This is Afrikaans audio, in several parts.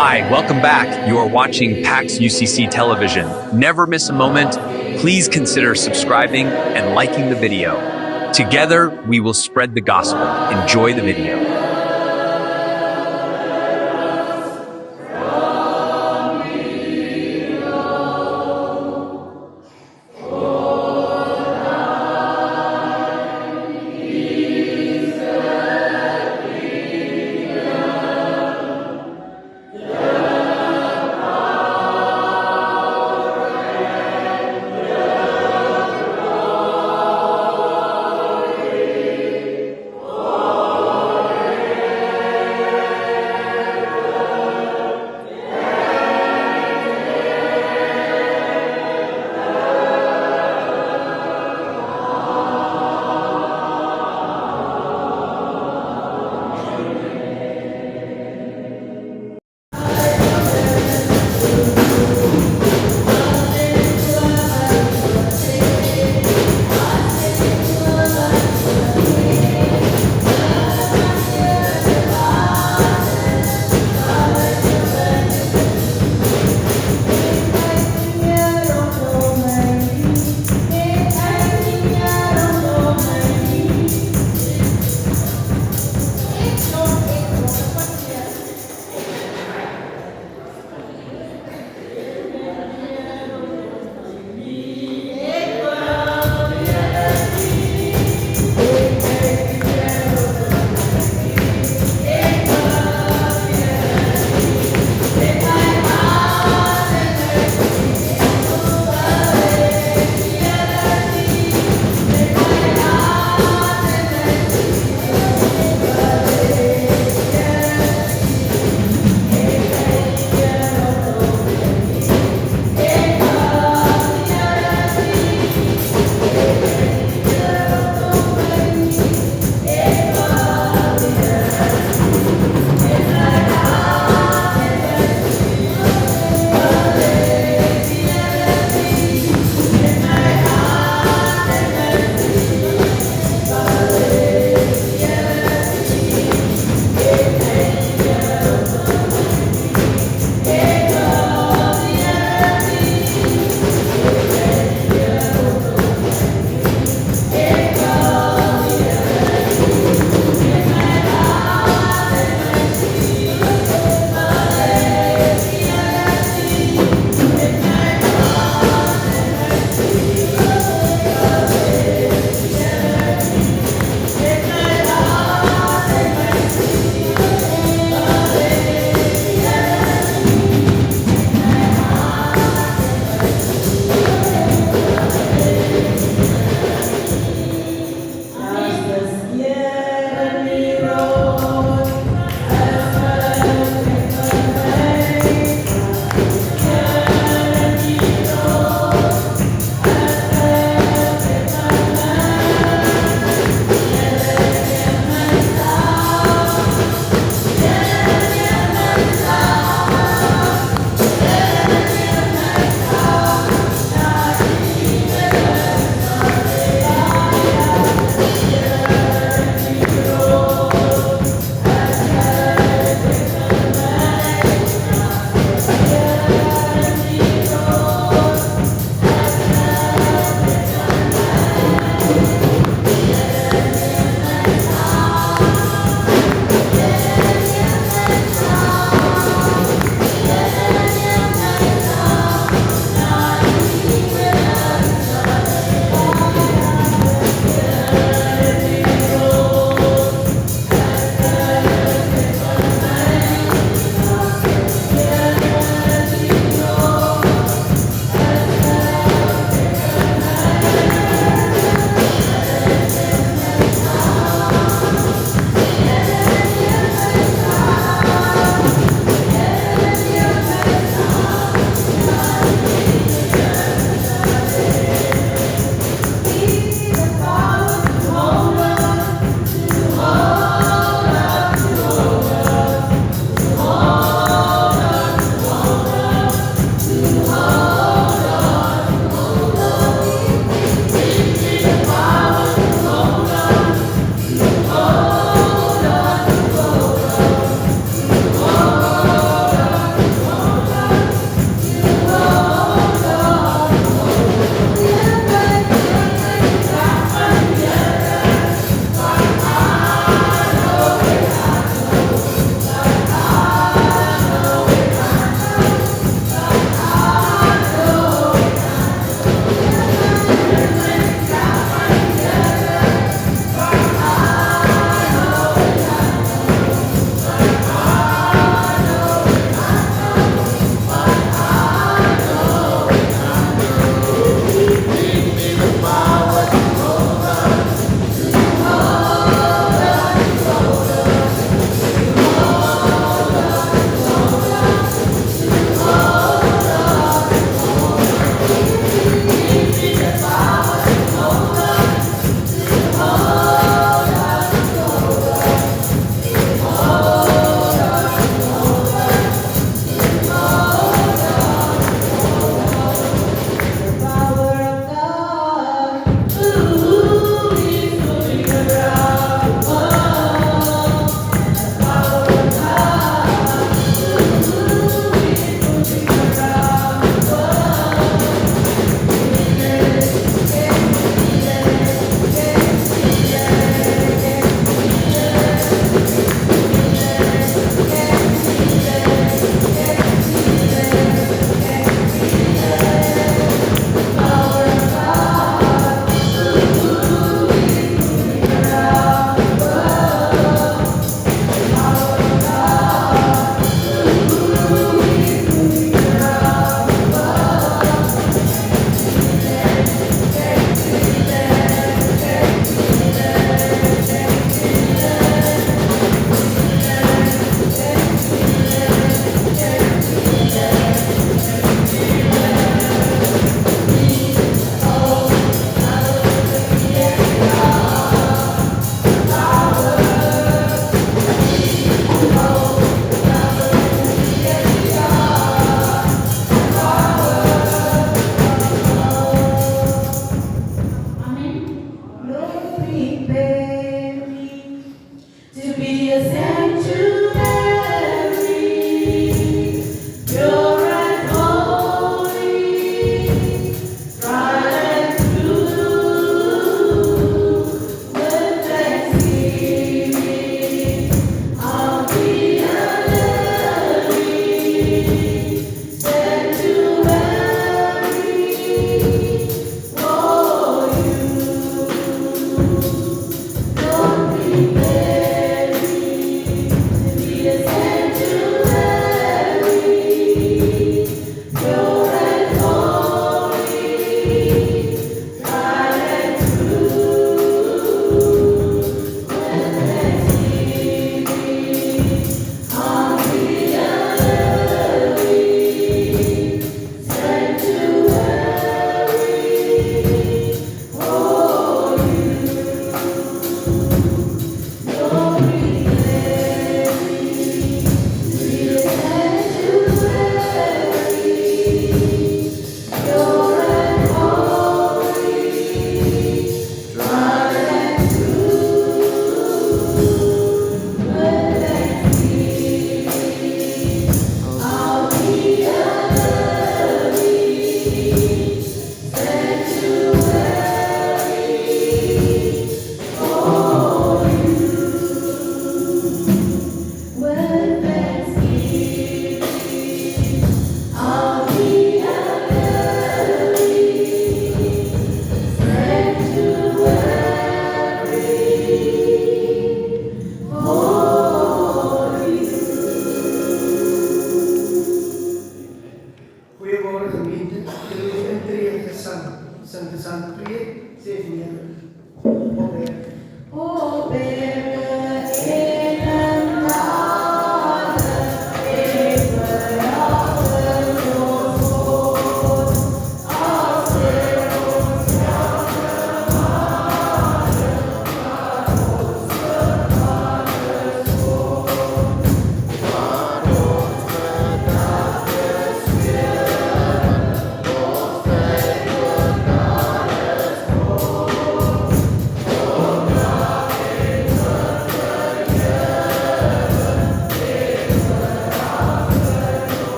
Hi, welcome back. You are watching PAX UCC Television. Never miss a moment. Please consider subscribing and liking the video. Together, we will spread the gospel. Enjoy the video.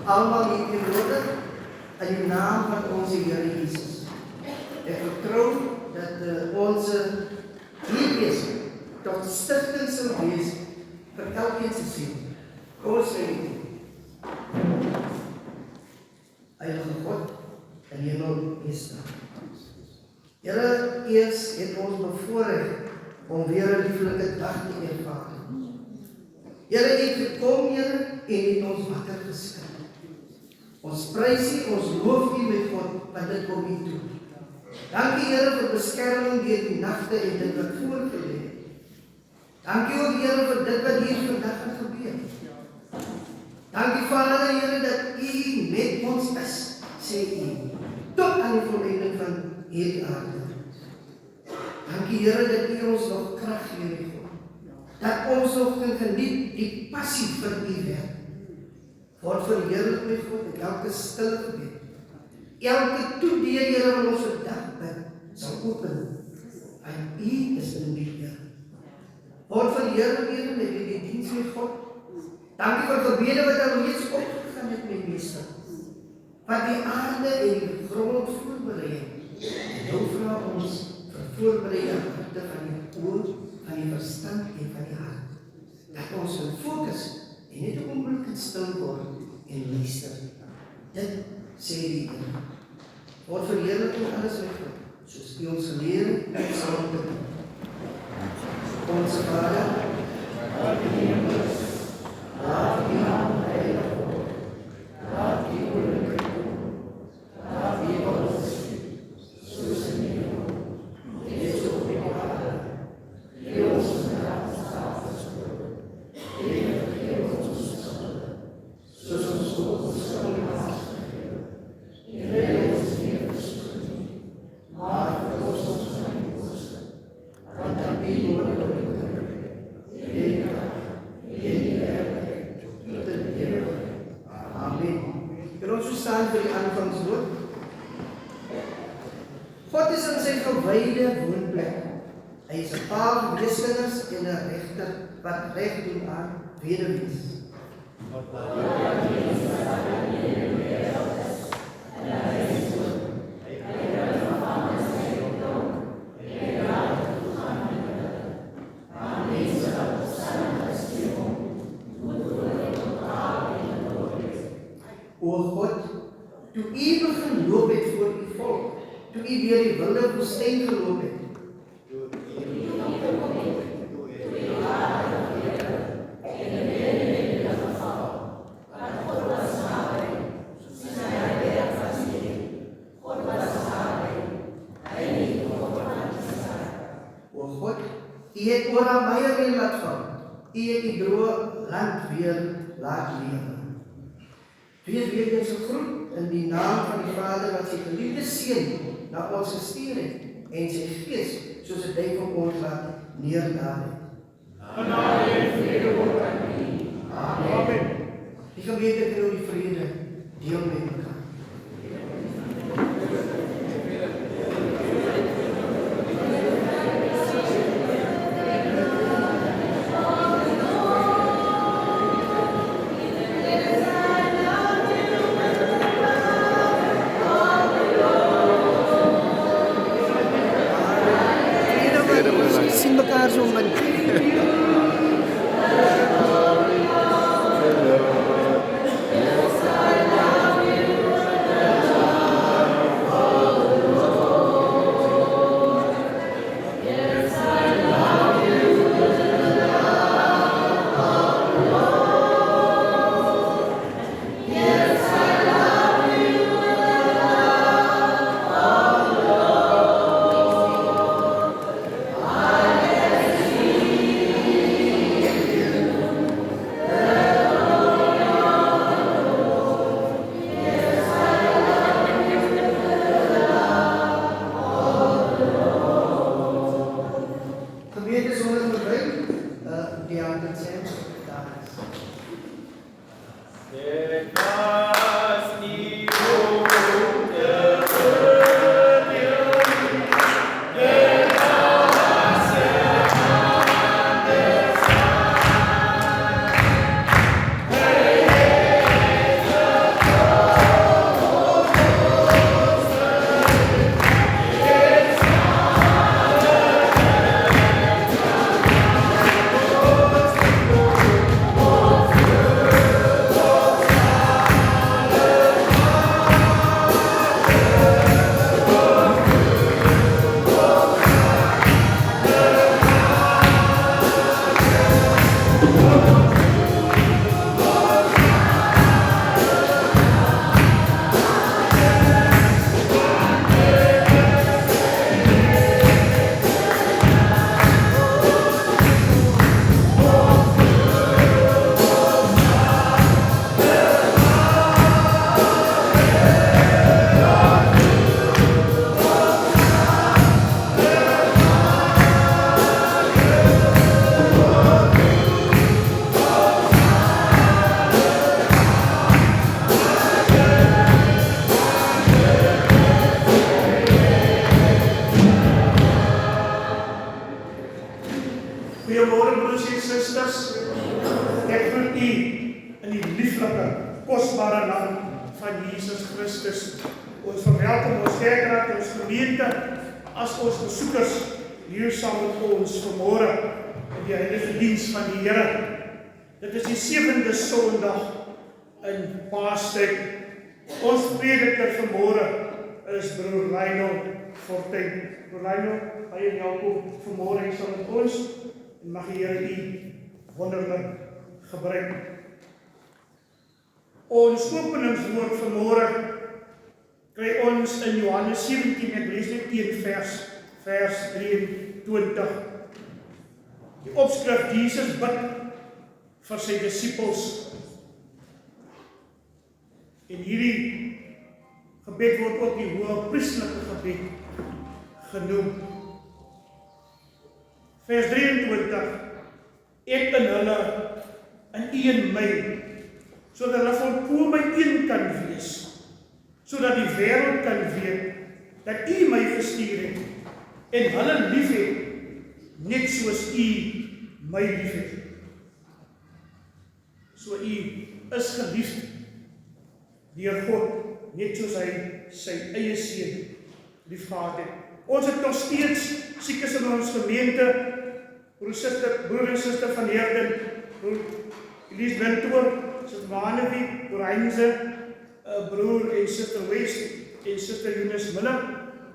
allemaal hier teenwoordig in die naam van onze Here Jesus. Ek vertrou dat onze hier is tot stigting sal wees vir elkeen se siel. Kom ons sê dit. Heilige God in die hemel Meester. Here, eers het ons bevoorreg om weer 'n lieflike dag te ervaar. Here, U het gekom, Here, en het ons wakker geskik. Ons prys U, ons loof U met God, want dit kom U toe. Dankie, Here, vir beskerming deur die nagte en dit wat voorgelê het. Dankie ook, Here, vir dit wat hier vandag het gebeur. Dankie, Vader, Here, dat U met ons is, sê U, tot aan die volleinding van hierdie aarde. Dankie, Here, dat U ons nog krag gee, God. Dat ons nog kan geniet die passie vir U werk. Word verheerlik, my God, in elke stille gebed. Elke toedeur, Here, wat ons vandag bid, sal open. En U is in die Here. Word verheerlik, Here, met die diens, my God. Dankie vir gebede wat al reeds opgegaan het, my Meester. Wat die aarde en die grond voorberei. En nou vra ons vir voorbereide harte van die oor, van die verstand en van die hart. Dat ons wil fokus en net 'n oomblik kan stil word en luister. Dit sê die Here. Word verheerlik in alles wat God, soos U ons geleer het, saam te doen. Onze Vader, wat in die hemel is, laat U naam heilig word. Laat U koninkryk kom. Laat U wil geskied, soos in die hemel, net so op die aarde. Gee ons vandag ons daglikse brood. En vergeef ons ons sonde, soos ons ook ons skuldiges vergeef. En lei ons nie in versoeking nie, maar verlos ons van die bose. Want aan U behoort die koninkryk, die krag, en die heerlikheid tot in ewigheid. Amen. Kan ons so staan vir die aanvangswoord? God is in sy gewyde woonplek. Hy is 'n pa van weeskinders en 'n regter wat reg doen aan weduwees. O God, toe U begin loop het voor U volk, toe U deur die wilde woestyn geloop het, O God, U het oor Amaya laat val, U het die droë land weer laat lewe. Wees weer eens gegroet in die naam van die Vader wat sy geliefde Seun na ons gestuur het en sy Gees soos 'n duif op ons laat neerdaal het. Genade en vrede word aan U. Amen. Die gemeente kan nou die vrede deel met mekaar. Sien mekaar so min. Goeiemôre broers en susters. Ek groet u in die lieflike, kosbare naam van Jesus Christus. Ons verwelkom ons kerkraad, ons gemeente, as ons besoekers hier saam met ons vanmôre in die heilige diens van die Here. Dit is die 7de Sondag in Paastyd. Ons prediker vanmôre is broer Reinhold Fortuin. Broer Reinhold, baie welkom vanmôre hier saam met ons. En mag die Here u wonderlik gebruik. Ons openingswoord vanmôre kry ons in Johannes 17, ek lees net teen vers 23. Die opskrif: Jesus bid vir sy disippels. En hierdie gebed word ook die hoë priesterlike gebed genoem. Vers 23: Ek in hulle, en u in my, sodat hulle volkome een kan wees, sodat die wêreld kan weet dat u my gestuur het en hulle lief het, net soos u my lief het. So u is geliefd deur God, net soos hy sy eie seun liefgehad het. Ons het nog steeds siekes in ons gemeente, broer en suster van Heerden, broer Elise Bentoor, suster Wanewie, broer Heinze, broer en suster West en suster Eunice Miller.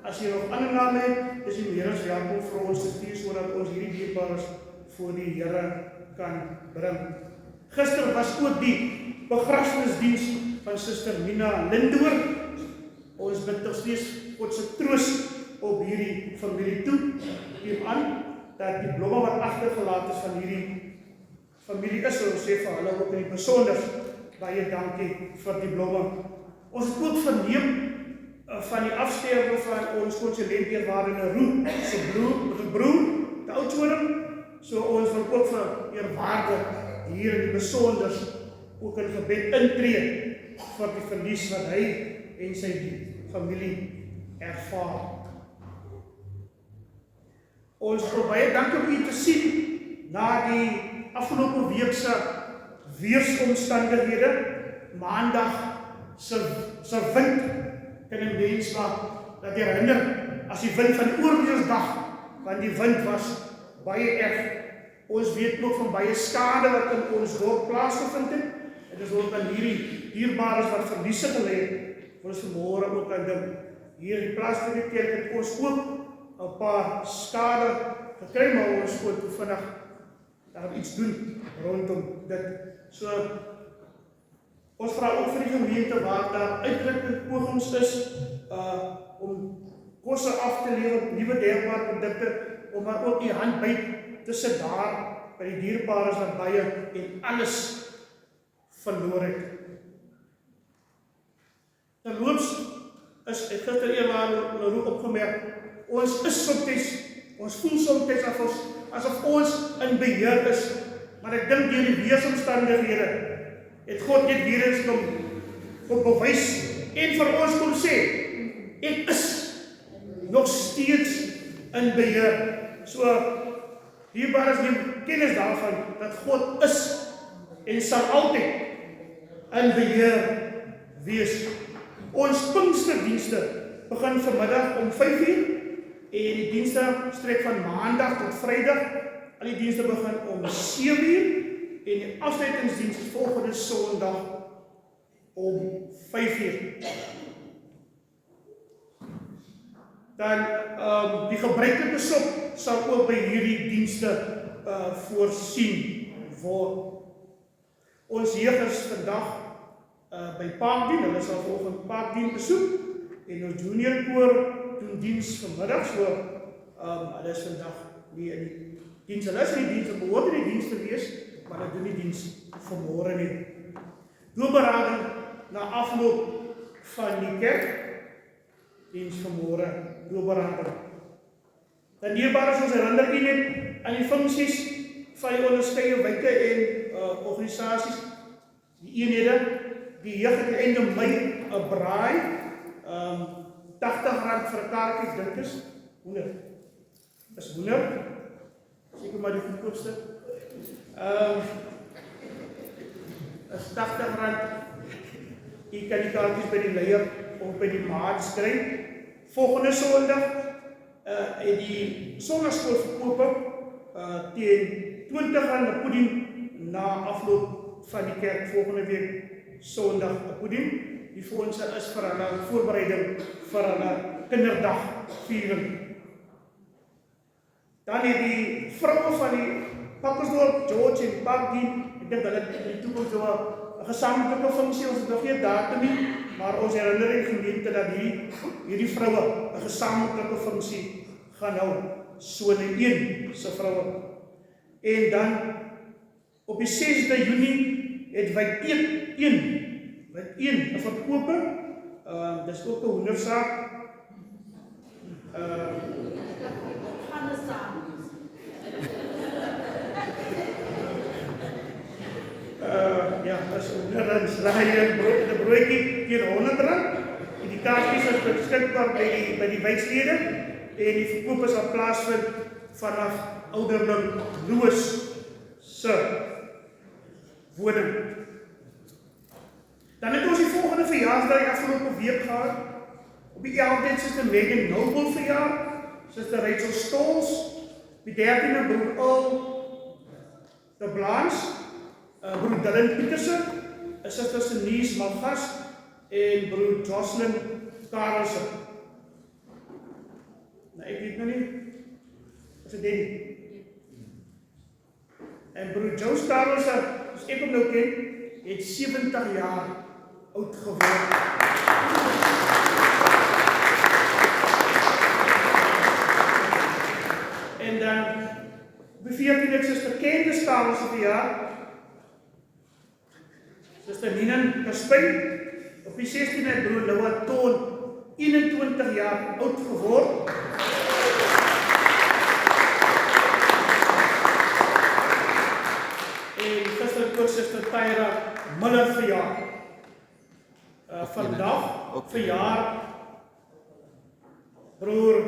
As jy nog ander name het, is jy meer as welkom vir ons te stuur, sodat ons hierdie dierbares voor die Here kan bring. Gister was ook die begrafnisdiens van suster Mina Lindoor. Ons bid nog steeds God se troos op hierdie familie toe. Neem aan dat die blomme wat agtergelaat is van hierdie familie is, ons sê vir hulle ook in die besonder baie dankie vir die blomme. Ons het ook verneem van die afsterwe van ons konsulent eerwaarde Roe se broer, die Oudtshoorn. So ons wil ook vir eerwaarde hier in die besonder ook in gebed intree vir die verlies wat hy en sy familie ervaar. Ons wil baie dankie om u te sien na die afgelope week se weersomstandighede. Maandag se wind kan 'n mens maar dat herinner as die wind van die oorlogsdag, want die wind was baie erg. Ons weet ook van baie skade wat in ons dorp plaasgevind het. En dis ook aan hierdie dierbares wat verliese gelê het. Ons vanmôre ook aan dink. Hier in die plaaslike kerk het ons ook 'n paar skade gekry, maar ons moet vinnig daar iets doen rondom dit. So ons vra ook vir die gemeente waar daar uitdrukkende pogings is om kosse af te lewer, nuwe dierbare produkte, om maar ook die hand by te sit daar by die dierbares wat baie en alles verloor het. Terloops is gister eerwaarde opgemerk, ons is soms, ons voel soms asof ons in beheer is, maar ek dink deur die weersomstandighede het God net weer eens kom bewys en vir ons kom sê, ek is nog steeds in beheer. So hierbaar is neem kennis daarvan dat God is en sal altyd in beheer wees. Ons Pinksterdienste begin vanmiddag om 5:00 en die dienste strek van Maandag tot Vrydag. Al die dienste begin om 7:00 en die afsluitingsdiens is volgende Sondag om 5:00. Dan die gebruikelike sop sal ook by hierdie dienste voorsien word. Ons jeug is vandag by Parkdien, hulle sal volgende Parkdien besoek, en ons junior koor doen diens vanmiddag, so hulle is vandag nie in die diens, hulle is in die diens, hulle behoort in die diens te wees, maar hulle doen die diens vanmôre nie. Doopberading na afloop van die kerk, diens vanmôre, doopberading. Dan hierbaar is ons herinner u net aan die funksies van die onderskeie wyke en organisasies, die eenhede. Die jeug het einde Mei 'n braai, R80 vir 'n kaartjie, dink is hoender. seker maar die goedkoopste. Is R80. Jy kan die kaartjies by die leier of by die maat kry. Volgende Sondag het die sonnaskool verkoop teen R20 'n pudding na afloop van die kerk volgende week Sondag 'n pudding. Die fondse is vir hulle voorbereiding vir hulle kinderdag viering. Dan het die vroue van die Pappersdorp, George en Pagdien, ek dink hulle in die toekoms so 'n gesamentlike funksie, ons het nog nie datum nie, maar ons herinner die gemeente dat hierdie vroue 'n gesamentlike funksie gaan hou, so een se vroue. En dan op die 6de Junie het Wijk 1 'n verkope, dis ook 'n hoendersaak. Ja, dat is een broodjie teen R100. Die kaartjies is beskikbaar by die wijkslede en die verkoop sal plaasvind vanaf ouderling Louis se woning. Dan het ons die volgende verjaarsdag afgelope week gehad. Op die 11de het Suster Megan Noble verjaar, Suster Rachel Stolz, die 13de broer Earl de Blaans, broer Dylan Pietersen, Suster Denise Malgas en broer Jocelyn Karelsen. Nou, ek weet nou nie, is dit die? En broer Joe Karelsen, as ek hom nou ken, het 70 jaar oud geword. En dan, op die 14e het Suster Candice Karelsen verjaar, Suster Nina Kaspijn, op die 16e het broer Noah Toon 21 jaar oud geword. En gister Suster Tyra Miller verjaar. Vandag verjaar broer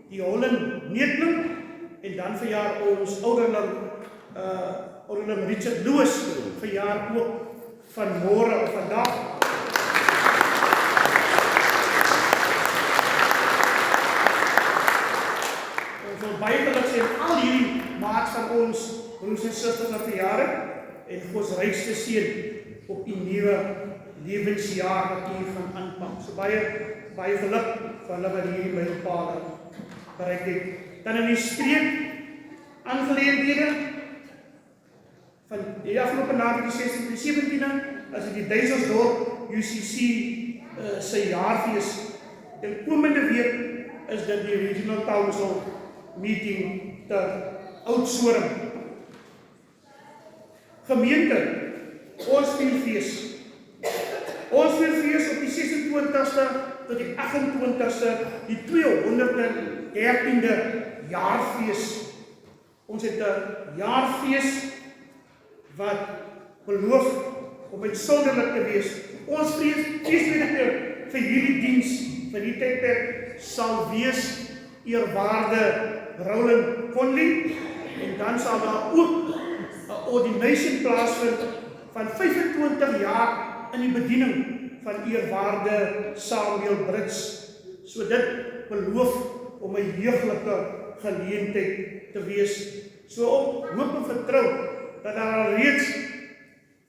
die Holland Neetling en dan verjaar ons ouderling Richard Lewis verjaar ook vanmôre of vandag. Ons wil baie geluk sê al hierdie maats van ons broers en susters wat verjaar en God se rykste seën op die nuwe lewensjaar wat hier gaan aanpak. So baie geluk vir hulle wat hierdie mylpaal bereik het. Dan in die streek aangeleenthede van die afgelope naweek die 16de en 17de as dit die Duiselsdorp UCC se jaarfees. En komende week is dit die Regional Council meeting te Oudtshoorn. Gemeente, ons fees. Ons fees op die 26ste tot die 28ste, die 213de jaarfees. Ons het 'n jaarfees wat beloof om uitsonderlik te wees. Ons feesprediker vir hierdie diens, vir die tydperk, sal wees eerwaarde Roland Conley, en dan sal daar ook 'n ordination plaasvind van 25 jaar in die bediening van eerwaarde Samuel Brits. So dit beloof om 'n heuglike geleentheid te wees. So op hoop en vertrou dat daar al reeds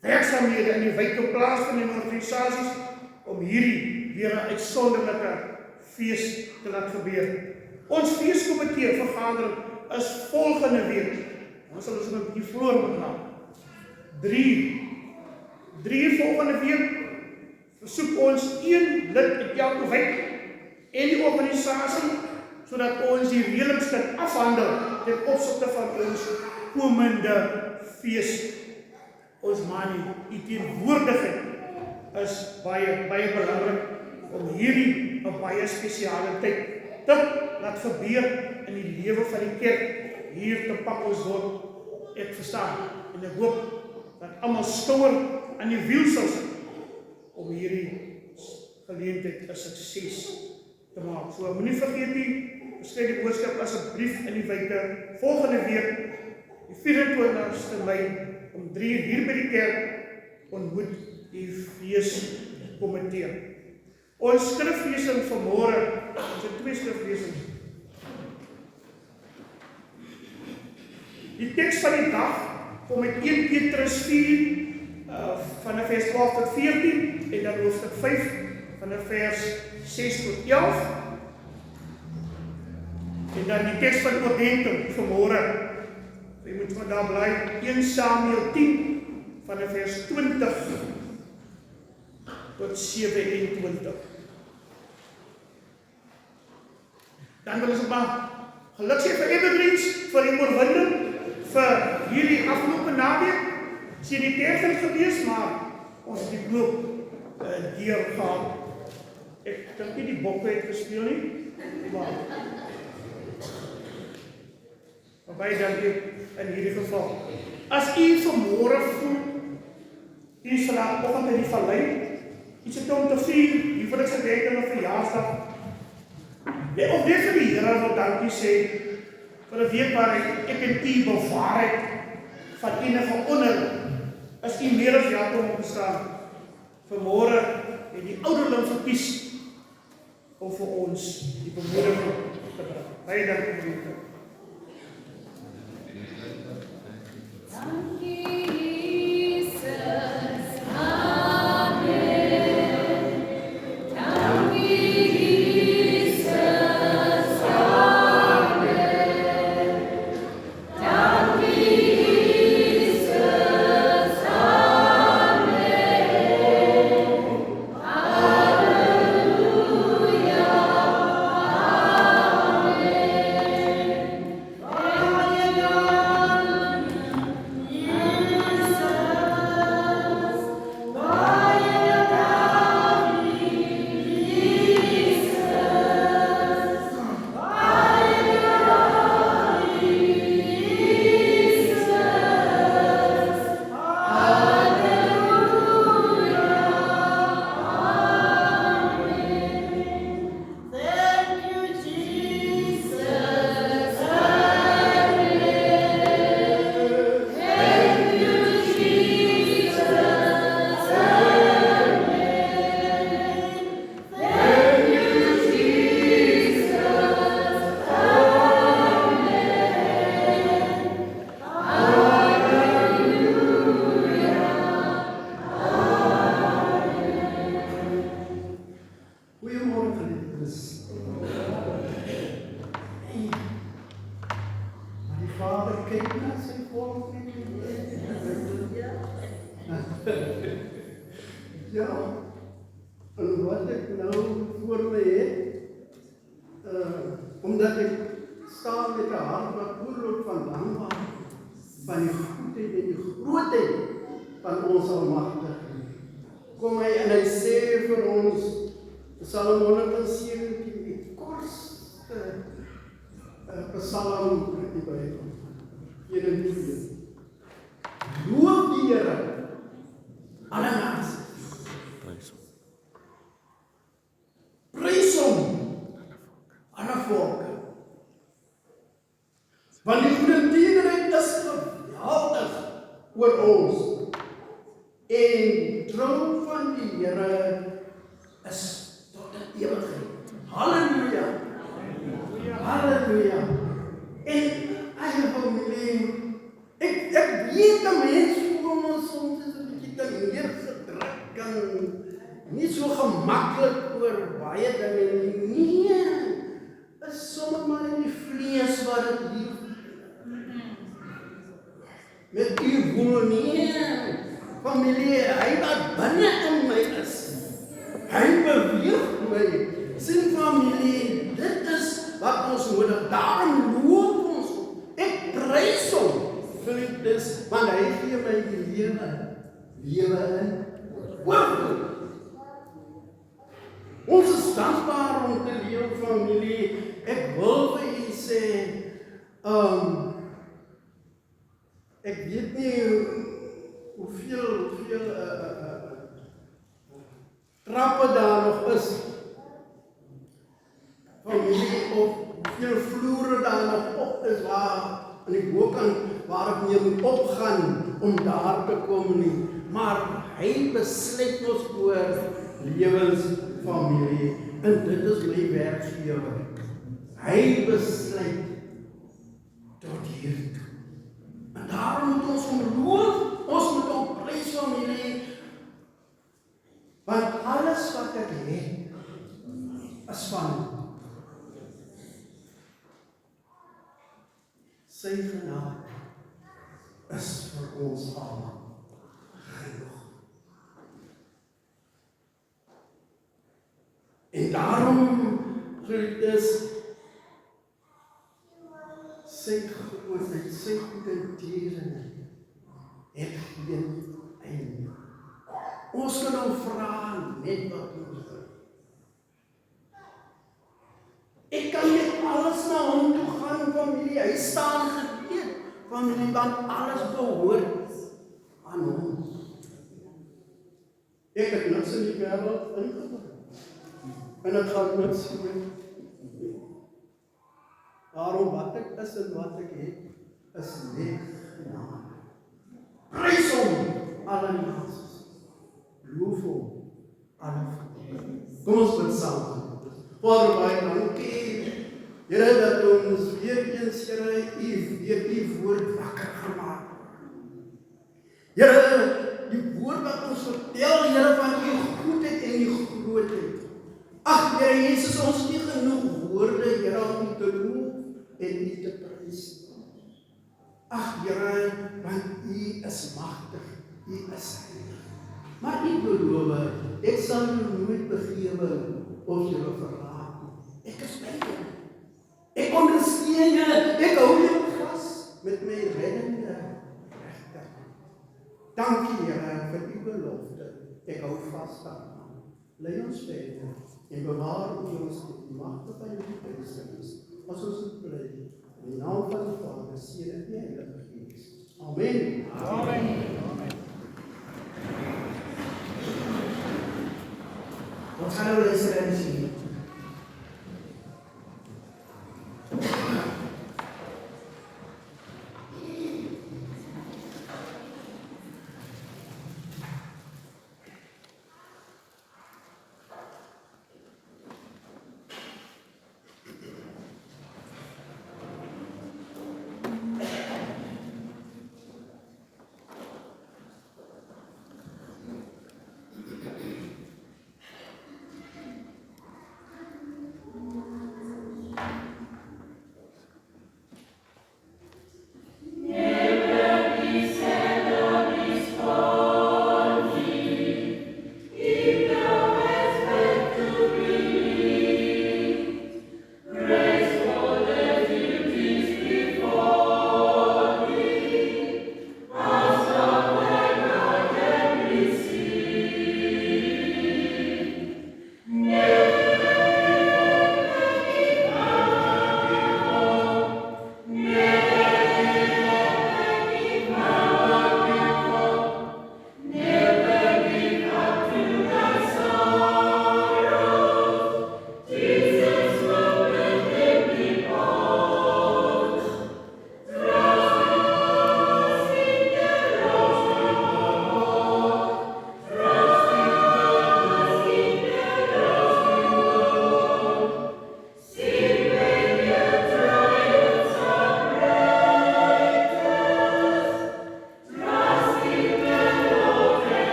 werksaamhede in die wijk plaasvind en organisasies om hierdie weer 'n uitsonderlike fees te laat gebeur. Ons feeskomitee vergadering is volgende week. Ons sal ons 'n bietjie vroeër begin. 3 volgende week versoek ons 1 lid uit elke wijk en die organisasie sodat ons die reëlings kan afhandel ten opsigte van ons komende fees. Ons die teenwoordigheid is baie belangrik om hierdie 'n baie spesiale tyd te laat gebeur in die lewe van die kerk hier te Pappersdorp. Ek verstaan en ek hoop dat almal skouer aan die wiel sal sit om hierdie geleentheid 'n sukses te maak. So moenie vergeet nie, versprei die boodskap asseblief in die wyke volgende week, die 24ste Mei, om 3 uur hier by die kerk, ontmoet die feeskomitee. Ons skriflesing vanmôre, ons het 2 skriflesings. Die teks van die dag kom uit 1 Petrus 4, van vers 12 tot 14, en dan hoofstuk 5, van vers 6 tot 11. En dan die teks van oordenking vanmôre, jy moet vandag bly, 1 Samuel 10, van vers 20 tot 27. Dan wil ons maar geluk sê vir Evergreens, vir die oorwinning, vir hierdie afgelope naweek. Sien die tergend gewees, maar ons het die loop deur gehad. Ek dink nie die bokke het gespeel nie, maar baie dankie in hierdie geval. As u vanmôre voel, u is vanoggend in die vallei, iets het om te vier, hier wil ek sy denk aan 'n verjaarsdag. Of net vir die Here wil dankie sê, vir 'n week waar ek en u bewaar het van enige onder, as u meer as welkom om te staan. Vanmôre het die ouderling verkies om vir ons die bemoediging te bring. Baie dankie vir u. Ja, en wat ek nou voor my het, omdat ek staan met 'n hart wat oorloop van dankbaarheid, van die goedheid en die grootheid van ons Almagtige. Kom hy en hy sê vir ons, Psalm 117, die kortste Psalm in die Bybel, 1:4. Loof die Here, alle nasies. Prys hom, alle volke. Want die goeie tierenheid is geweldig oor ons. En trouw van die Here is tot in ewigheid. Halleluja. Halleluja. En eie familie, ek weet dat mens voel ons soms is 'n bietjie te neergedruk en nie so gemaklik oor baie dinge nie. Nee, is sommer maar in die vlees wat dit lief met u woon nie. Familie, hy wat binne in my is, hy beweeg my. Sien familie, dit is wat ons nodig, daarom loof ons, ek prys hom, geliefdes, want hy gee my die lewe in oorvloed. Ons is dankbaar om te leef, familie. Ek wil vir u sê, ek weet nie hoeveel trappe daar nog is, familie, of Julle vloere daar nog op is waar aan die bokant waarop jy moet opgaan om daar te kom nie. Maar hy besluit ons oor lewensfamilie. En dit is my werkgewer. Hy besluit tot hier toe. En daarom moet ons omloof, ons moet hom prys familie. Want alles wat ek het, is van sy genade is vir ons almal genoeg. En daarom is sy grootheid, sy goedertierenheid het geen einde. Ons kan hom vra net wat ons wil. Ek kan net alles na hom toe gaan, familie. Hy staan gereed, familie, want alles behoort aan hom. Ek het niks in die wêreld ingebring. En ek gaan niks doen. Daarom wat ek is en wat ek het, is net genade. Prys hom, alle nasies. Loof hom, alle volke. Kom ons bid saam. Vader, baie dankie, Here, dat ons weer eens, Here, U woord wakker gemaak. Here, die woord wat ons vertel, Here, van U goedheid en U grootheid. Ag, Here Jesus, ons nie genoeg woorde, Here, om U te loof en U te prys. Ag, Here, want U is magtig, U is heilig. Maar U beloof, ek sal U nooit begewe of Julle verlaat nie. Ek is by Julle. Ek ondersteun Julle, ek hou Julle vas met my reddende regter. Dankie Here vir U belofte. Ek hou vas daaraan. Lei ons verder en bewaar ons met die magte van U Gees. As ons dit bly, in die naam van die Vader, Seun en die Heilige Gees. Amen. Amen. Ons gaan nou luister en sien.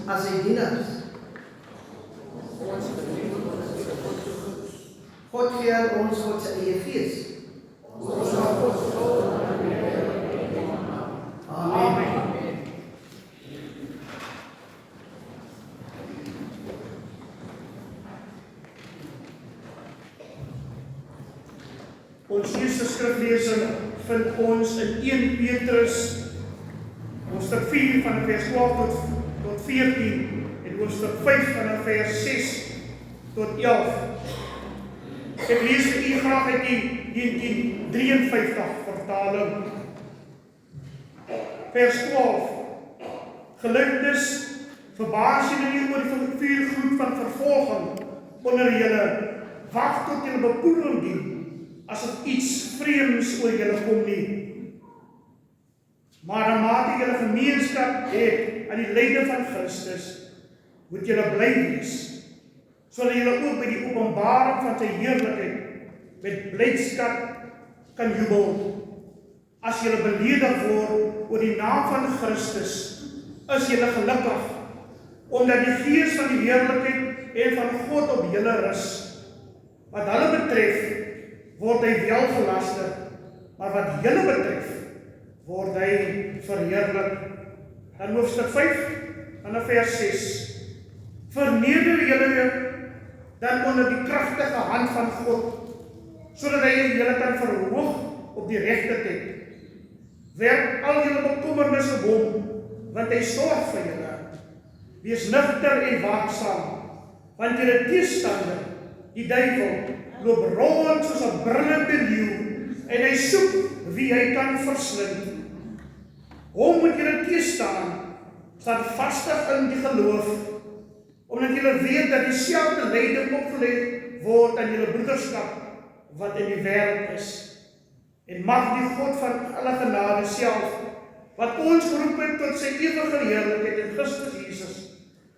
as sy dienaars. God gee aan ons God sy eie gees. Amen. Ons eerste skriflesing vind ons in 1 Petrus, hoofstuk 4 van vers 12 tot 14 en hoofstuk 5 van vers 6 tot 11. Ek lees vir u graag uit die 1953 vertaling. Vers 12. Geliefdes, verbaas julle nie oor die vuurgloed van vervolging onder julle, wag tot julle bekoeling dien, asof iets vreemds oor julle kom nie. Maar na mate julle gemeenskap het aan die lyde van Christus, moet julle bly wees, sodat julle ook by die openbaring van sy heerlikheid met blydskap kan jubel. As julle beledig word oor die naam van Christus, is julle gelukkig, omdat die gees van die heerlikheid en van God op julle rus. Wat hulle betref, word hy wel gelaster, maar wat julle betref, word hy verheerlik. Dan hoofstuk 5, vanaf vers 6. Verneder julle dan onder die kragtige hand van God, sodat hy julle kan verhoog op die regte tyd. Werk al julle bekommernisse op hom, want hy sorg vir julle. Wees nugter en waaksaam, want julle teestander, die duiwel, loop rond soos 'n brullende leeu, en hy soek wie hy kan verslind. Hom moet julle teestaan, staan vastig in die geloof, omdat julle weet dat dieselfde lyding opgelê word aan julle broederskap wat in die wêreld is. En mag die God van alle genade self, wat ons geroep het tot sy ewige heerlikheid in Christus Jesus,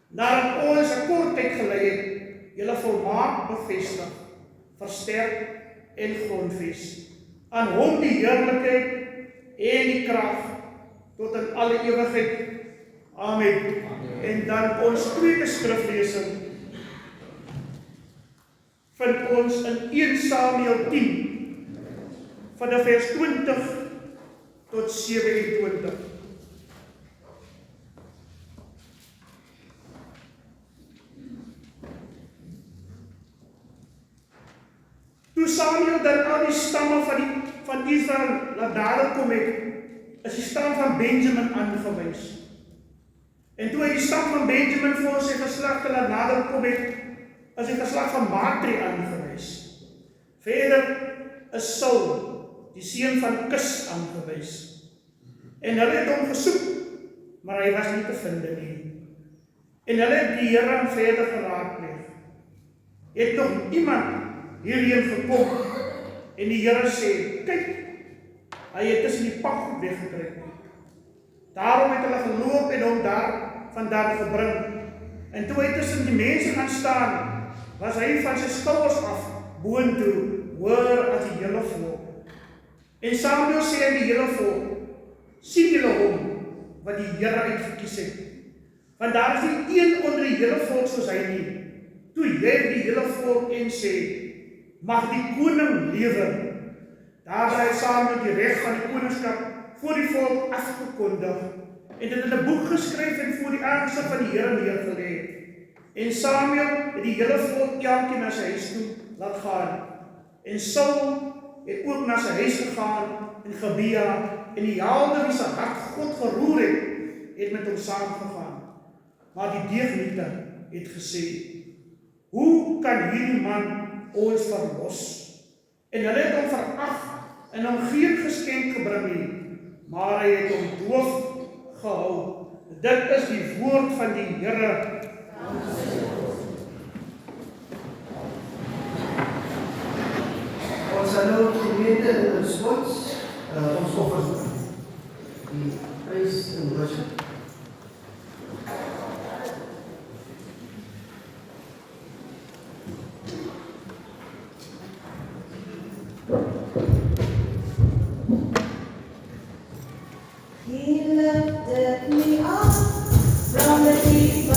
nadat ons 'n kort tyd gelei het, julle volmaak bevestig, versterk en grondves. Aan hom die heerlikheid en die krag tot in alle ewigheid. Amen. En dan ons tweede skriflesing vind ons in 1 Samuel 10 van vers 20 tot 27. Toe Samuel dan al die stamme van Israel laat daar kom het, is die stam van Benjamin aangewys. En toe hy die stam van Benjamin voor sy geslag laat nader kom het, is die geslag van Matri aangewys. Verder is Saul, die seun van Kis, aangewys. En hulle het hom gesoek, maar hy was nie te vind nie. En hulle het die Here verder geraadpleeg. Het nog iemand hierheen gekom, en die Here sê, kyk, hy het tussen die pakgoed weggekry. Daarom het hulle geloop en hom vandaan gebring. En toe hy tussen die mense gaan staan, was hy van sy skouers af boontoe, hoër as die hele volk. En Samuel sê aan die hele volk, sien julle hom, wat die Here uitgekies het. Want daar is nie een onder die hele volk soos hy nie. Toe juig die hele volk en sê, mag die koning lewe. Daarby het Samuel die reg van die koningskap voor die volk afgekondig en dit in 'n boek geskryf en voor die aangesig van die Here neergelê. En Samuel het die hele volk elkeen na sy huis toe laat gaan. En Saul het ook na sy huis gegaan in Gibea, en die helde wie sy hart God geroer het met hom saamgegaan. Maar die deegniete het gesê, hoe kan hierdie man ons verlos? En hulle het hom verag en hom geen geskenk gebring nie, maar hy het hom doof gehou. Dit is die woord van die Here. Ons sal nou gemeente in ons gods, ons offers die praise and worship. He lifted me up from the deep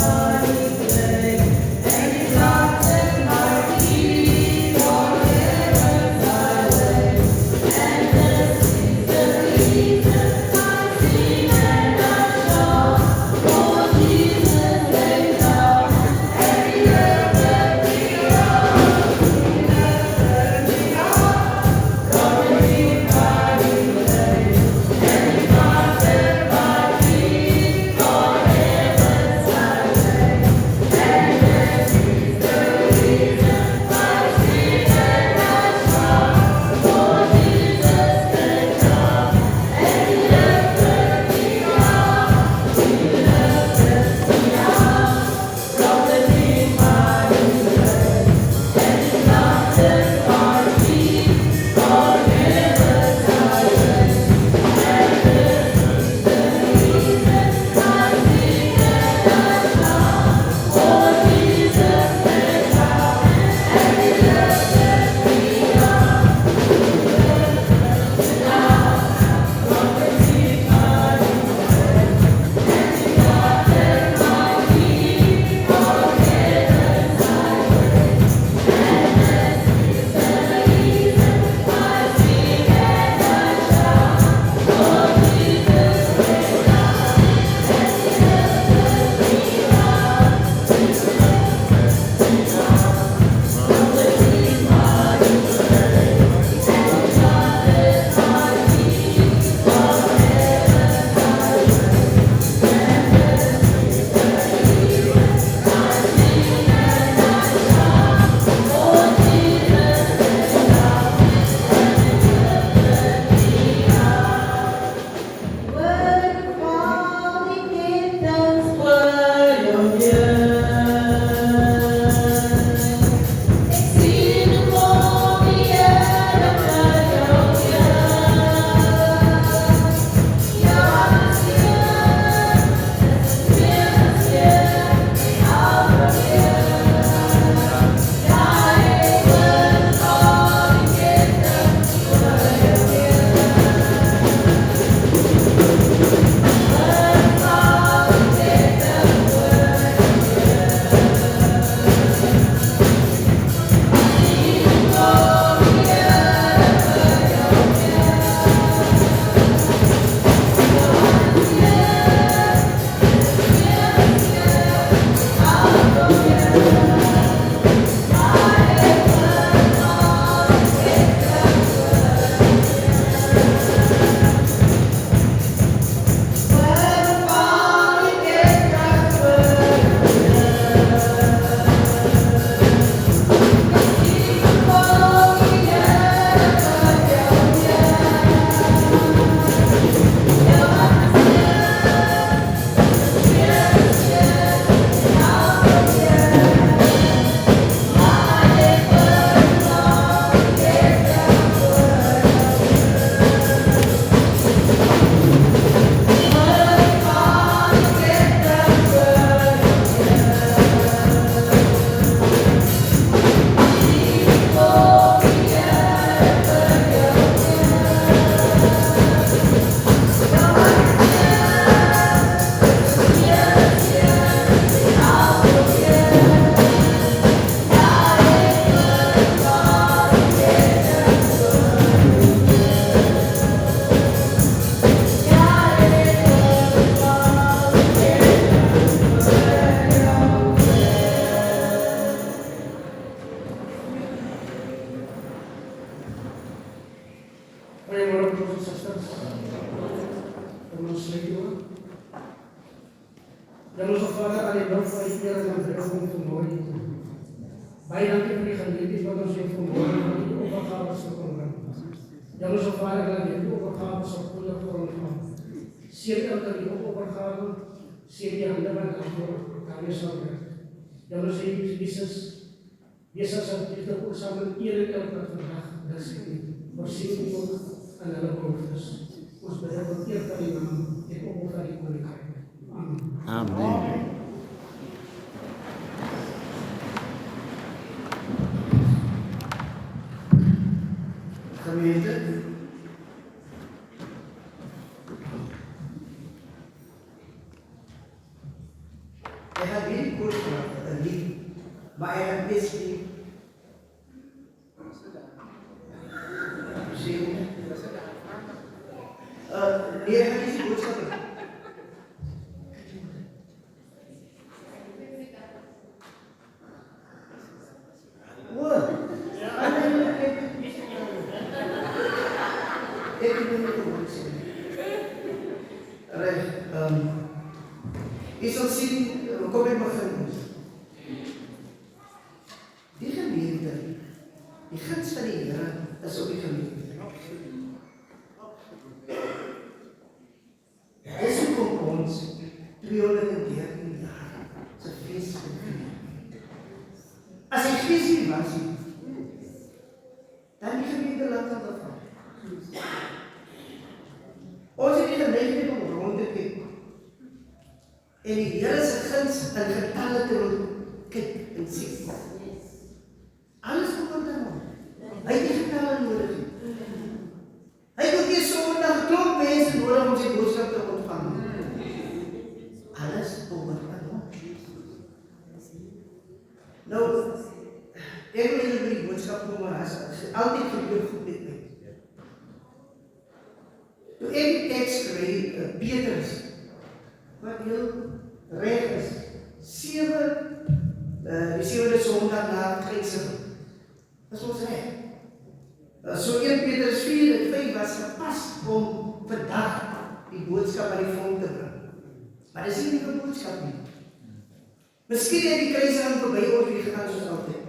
Onze Vader, aan die lof van die Heer en aan die om vanmorgen. Baie dankie vir die geleentheid wat ons hier vanmorgen van die opgaves te kon bring. Onze Vader, laat die opgaves op goeie grond gaan. Seer elke die opgave, seer die hande wat antwoord daarmee sal werk. Ons Heer Jesus, wees as liefde ook saam met eerlijk elke vandag, dat sy voorsien word aan hulle beloftes. Ons bid dat eer van die naam en op van die koninkrijk. Amen. Amen. Gemeente, hij gaat weer kort maken, een lied, maar hij gaat best niet. Nee, hij gaat niet boodschappen. Jy sal sien, kom ek begin. Die gemeente, die guns van die Here is op die gemeente. Dis hoekom ons 213 jaar se fees vier. As die fees nie was nie, dan die gemeente laat dit afval. Ons het die gemeente om rond te kyk. En die Here se guns in getalle te wil kyk en sien. Alles kom dan aan. Hy het die getalle nodig. Hy het ook nie Sondag klomp mense nodig om sy boodskap te ontvang. Alles kom dan aan. Nou, ek wil julle die boodskap kom maar as altyd gebeur goed met my. Toe ek die teks kry, Petrus, wat heel reg is, die 7de Sondag na kruisiging, is ons reg. So 1 Petrus 4 en 5 was gepas om vandag die boodskap aan die volk te bring. Maar dis nie die boodskap nie. Miskien het die kruisiging verby ons weer gegaan soos altyd.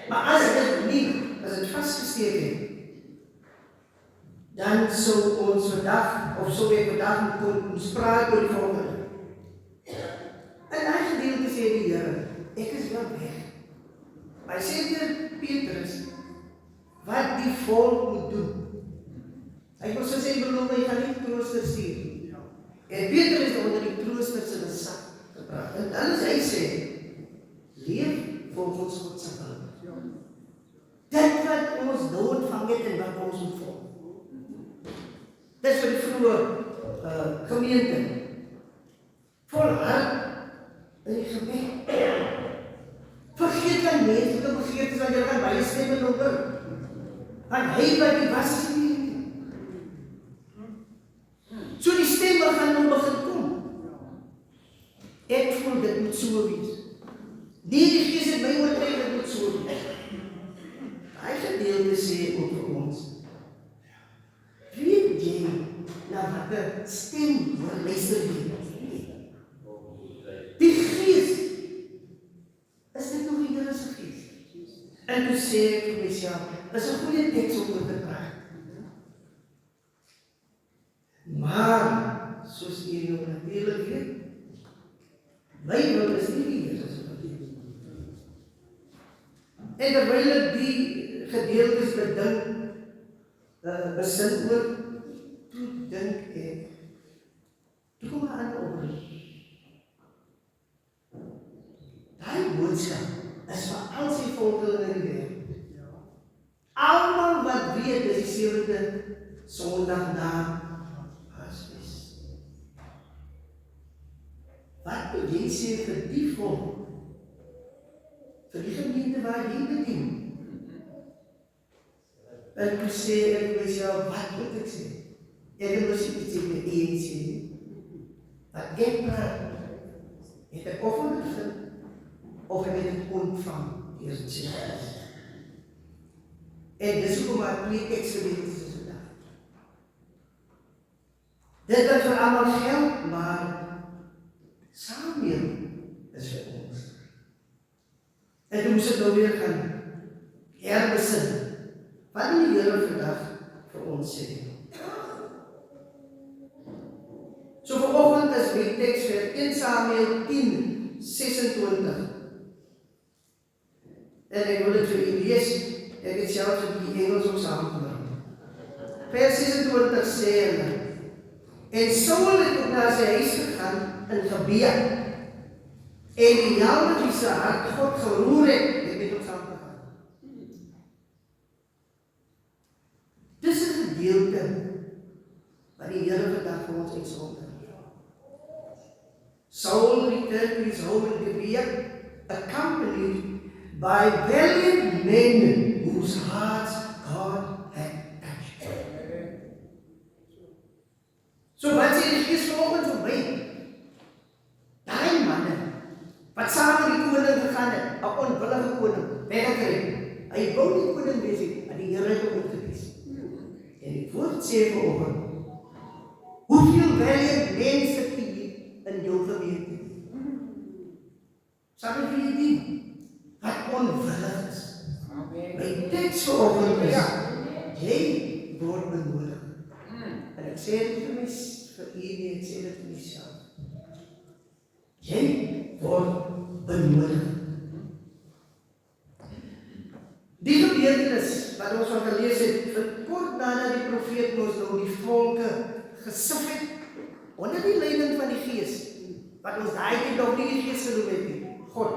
Maar as dit vasgesteek het, dan sou ons vandag, of sou ek vandag kon spraak oor die volgende. En hy gedeelte sê die Here, ek is wel weg. Maar hy sê vir Petrus, wat die volk moet doen. Hy moet so sê beloof, hy gaan nie trooster stuur. En Petrus is onder die trooster se sak gepraat. En dan is hy sê, leef volgens God se wil. Dit wat ons doodvang het en wat ons moet volg. Dis vir die vroeë gemeente. Volhard in die gebed. Vergeet van menslike begeertes wat jy kan bystem en oor. Want hy wat die was is nie. So die stemme gaan nou begin kom. Ek voel dit moet so wees. Nie die Gees het my oortuig dit moet so wees. Hy gedeelte sê ook vir ons. Weet jy na watter stem luister jy? Die Gees is dit nog die Here se Gees. En toe sê ek vir myself, is 'n goeie teks om oor te praat. Maar soos jy nou natuurlik weet, my wil is nie die Here se wil. En terwyl ek die gedeeltes bedink, besin oor, toe dink ek, toe kom 'n ander opbring. Daai boodskap is vir al sy volgelinge in die wêreld. Almal wat weet, dis die 7de Sondag na Paasfees. Wat moet jy sê vir die volk? Vir die gemeente waar jy bedien? En toe sê ek myself, wat moet ek sê? Ek het miskien iets in my eie sê. Wat ek praat, het ek of ondervind, of ek het het ontvang, eers in sy huis. En dis hoekom maar 2 teksgedeeltes is vandag. Dit wat vir almal geld, maar Samuel is vir ons. En toe moes ek nou weer gaan herbesin. Wat die Here vandag vir ons sê. So vanoggend is my teks vir 1 Samuel 10:26. En ek wil dit vir u lees. Ek het selfs die Engels ook saamgebring. Vers 26 sê hulle, en Saul het ook na sy huis gegaan in Gebea, en die Here wie sy hart God geroer het met ons saamgegaan. Dis 'n gedeelte wat die Here vandag vir ons uitsonder. Saul returned to his home in Gebea, accompanied by valiant men whose hearts God had touched. So wat sê die Gees vanoggend vir my? Daai manne wat saam met die koning gegaan het, 'n onwillige koning, weggekry. Hy wou nie koning wees nie, maar die Here het hom uitgekies. En die woord sê vanoggend, hoeveel valiant mense het jy in jou gemeente? Sal ek vir jy dien? Wat onwillig is. My teks vanoggend is, jy word benodig. En ek sê dit vir my, vir u nie, ek sê dit vir myself. Jy word benodig. Die gebeurtenis wat ons van gelees het, vir kort nadat die profeet ons nou die volke gesif het, onder die leiding van die Gees, wat ons daai tyd nog nie die Gees genoem het nie, God.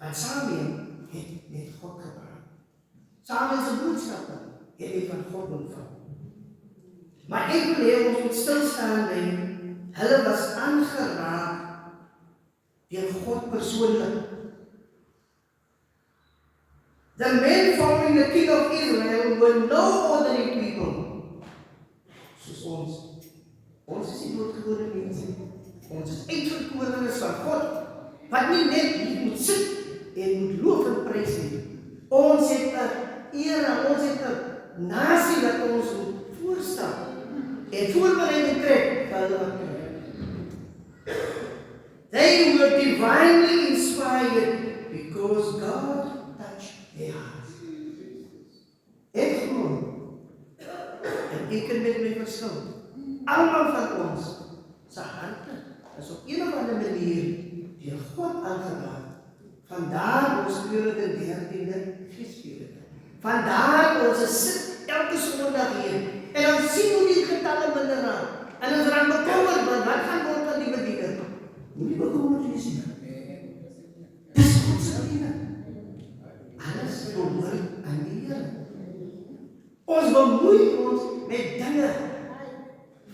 En Samuel het met God gepraat. Samuel se boodskappe het hy van God ontvang. Maar ek wil hê ons moet stilstaan by, hulle was aangeraak deur God persoonlik. The men following the king of Israel were no ordinary people. Soos ons. Ons is nie doodgewone mense. Ons is uitverkorenes van God, wat nie net hier moet sit en moet loof en prys nie. Ons het 'n era, ons het 'n nasie wat ons moet voorstel en voorbereiding trek vir hulle wat kom. They were divinely inspired because God touched their hearts. Ek glo, en ek kan met my verskil, almal van ons se harte is op een of ander manier deur God aangeraak. Vandaar ons 13de Geesviering. Vandaar ons sit elke Sondag hier en dan sien hoe die getalle minder raak. En ons raak bekommerd, want wat gaan word van die bediening? Moenie bekommerd wees nie. Dis God se bediening. Alles behoort aan die Here. Ons bemoei ons met dinge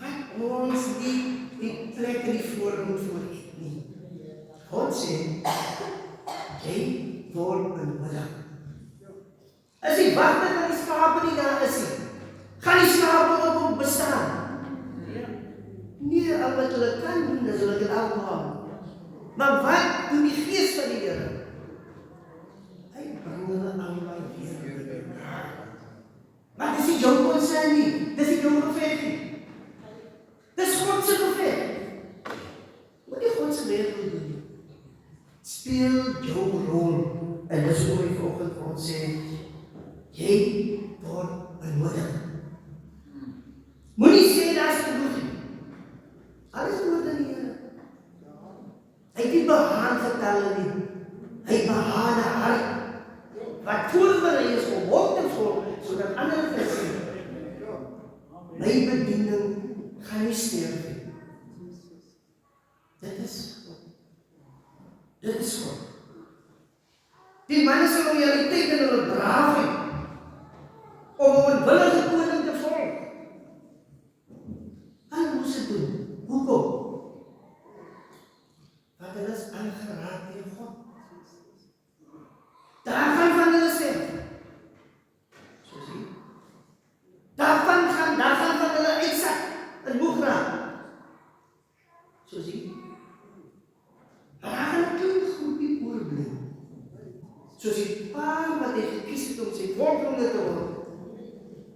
wat ons nie die plek en die voorrang voor het nie. God sê, jy word benodig. As die wagter van die skape nie daar is nie, gaan die skape op bestaan. Nie al wat hulle kan doen, is hulle dit afhaal. Maar wat doen die Gees van die Here? Hy bring hulle allemaal weer. Maar dis nie jou konsern nie, dis nie jou geveg nie. Dis God se geveg. Wat die God se werk wil doen. Speel jou rol. En dis hoe hy vanoggend vir ons sê, jy word benodig. Moenie sê daar is genoeg nie. Alles word in die Here. Hy het nie behaan getalle nie. Hy behaan 'n hart wat voorberei is om hom te volg, sodat ander kan sien. My bediening gaan nie sterf nie. Dit is God. Dit is God. Die manne se loyaliteit en hulle braafheid om 'n onwillige koning te volg. Hulle moes dit doen. Hoekom? Want hulle is aangeraak deur God. Daar gaan van hulle sê. So sien. Daar gaan van hulle uitsak in moeg raak. So sien. Maar daar gaan 'n klein groepie oorbly. Soos die paar wat hy gekies het om sy volgelinge te word.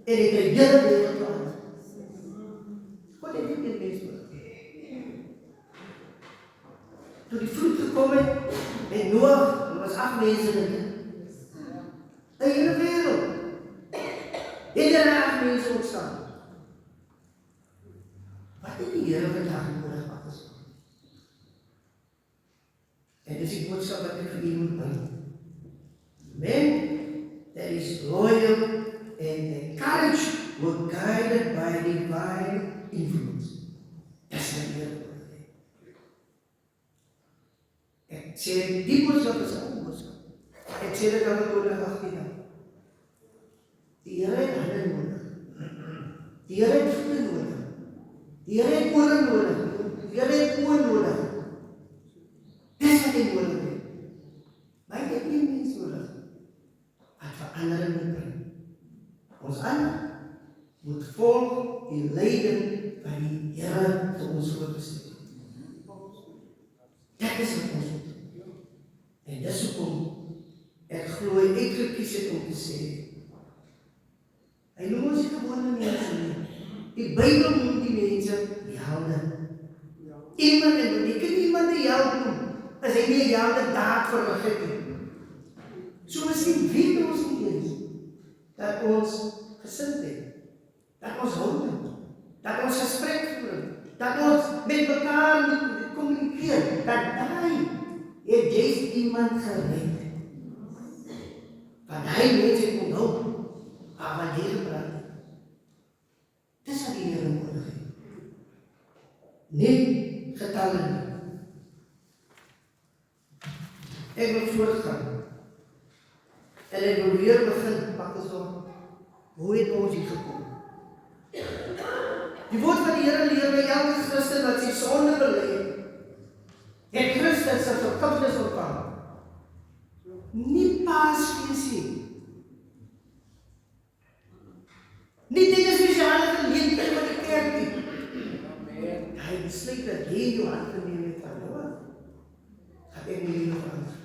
En hy het die hele wêreld verander. God het nie meer mens nodig. Noag, er was 8 mense in dit. 'n hele wêreld. Het daar 8 mense ontstaan. Wat het die Here vandag nodig wat is? En dis die boodskap wat ek vir u moet bring. Men that is loyal and encouraged were guided by divine influence. Dis wat die Here nodig het. Ek sê die boodskap is 'n boodskap. Ek sê dit aan die 18. Die Here het hande nodig. Die Here het voete nodig. Die Here het ore nodig. Die Here het oë nodig. Dis wat hy nodig het. Maar hy het nie mens nodig wat verandering moet bring. Ons almal moet volg die leiding van die Here vir ons voorbestem. Dit is wat ons moet doen. En dis hoekom ek glo ek gekies het om te sê, hy noem ons nie gewone mense nie. Die Bybel noem die mense die helde. Iemand en jy kan iemand die held noem, as hy nie 'n helde daad verrig het nie. So miskien weet ons nie eens dat ons gesind het, dat ons houding, dat ons gesprek voer, dat ons met mekaar moet kommunikeer, dat daai het juist iemand gered. Want hy mense kon help, maar wat jy gepraat het. Dis wat die Here nodig het. Nie getalle nie. Ek wil voortgaan. En ek wil weer begin, pak ons op, hoe het ons hier gekom? Die woord van die Here leer by elke Christen wat sy sonde bely het Christus sy vergifnis ontvang. Nie Paasfees nie. Nie dit is spesiale geleentheid van die kerk nie. Hy besluit dat jy jou hand geneem het van Noag. Gaat ek nie nog verander.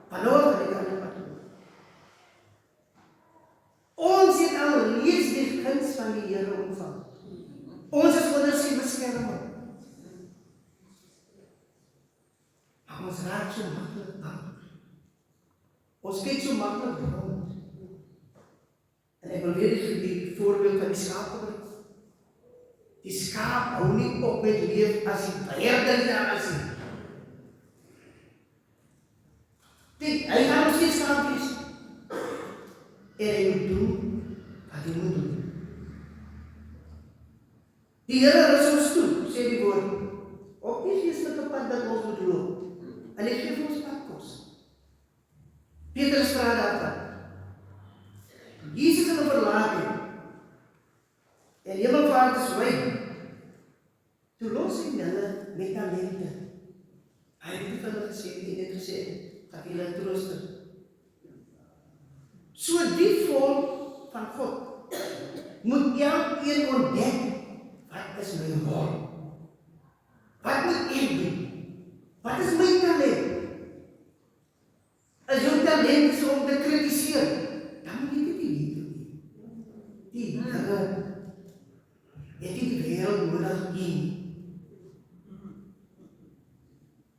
Van Noag gaan ek aan die pad doen. Ons het al reeds die guns van die Here ontvang. Ons is onder sy beskerming. Maar ons raak so maklik bang. Ons kyk so maklik rond. En ek wil weer die voorbeeld van die skaap gebruik. Die skaap hou nie op met leef as die beheerder daar is. Hy gaan nog steeds skaap wees. En hy moet doen wat hy moet doen. Die Here rus ons toe, sê die woord, op die geestelike pad dat ons moet loop. En hy gee vir ons padkos. Petrus vra daarvan. Jesus het hom verlaat het. En hemelvaart is wy. Toe los hy hulle met talente. Hy het vir hulle gesê, hy het gesê, dat julle trooster. So die volk van God moet elkeen ontdek, wat is my rol? Wat moet ek doen? Wat is my talent? As jou talent is om te kritiseer, dan moet jy dit nie doen. Die Here het die wêreld nodig nie.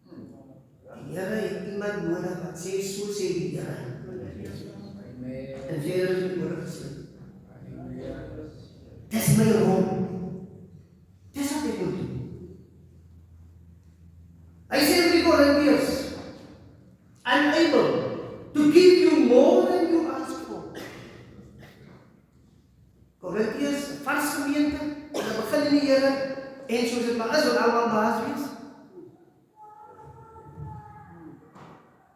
Die Here het iemand nodig wat sê, so sê die Here. En verder is die woord gesluit. Dis my rol. Dis wat ek moet doen. Hy sê in die Korintiërs, I'm able to give you more than you ask for. Korintiërs, vars gemeente, en dan begin in die Here, en soos dit maar is, wat allemaal baas wees.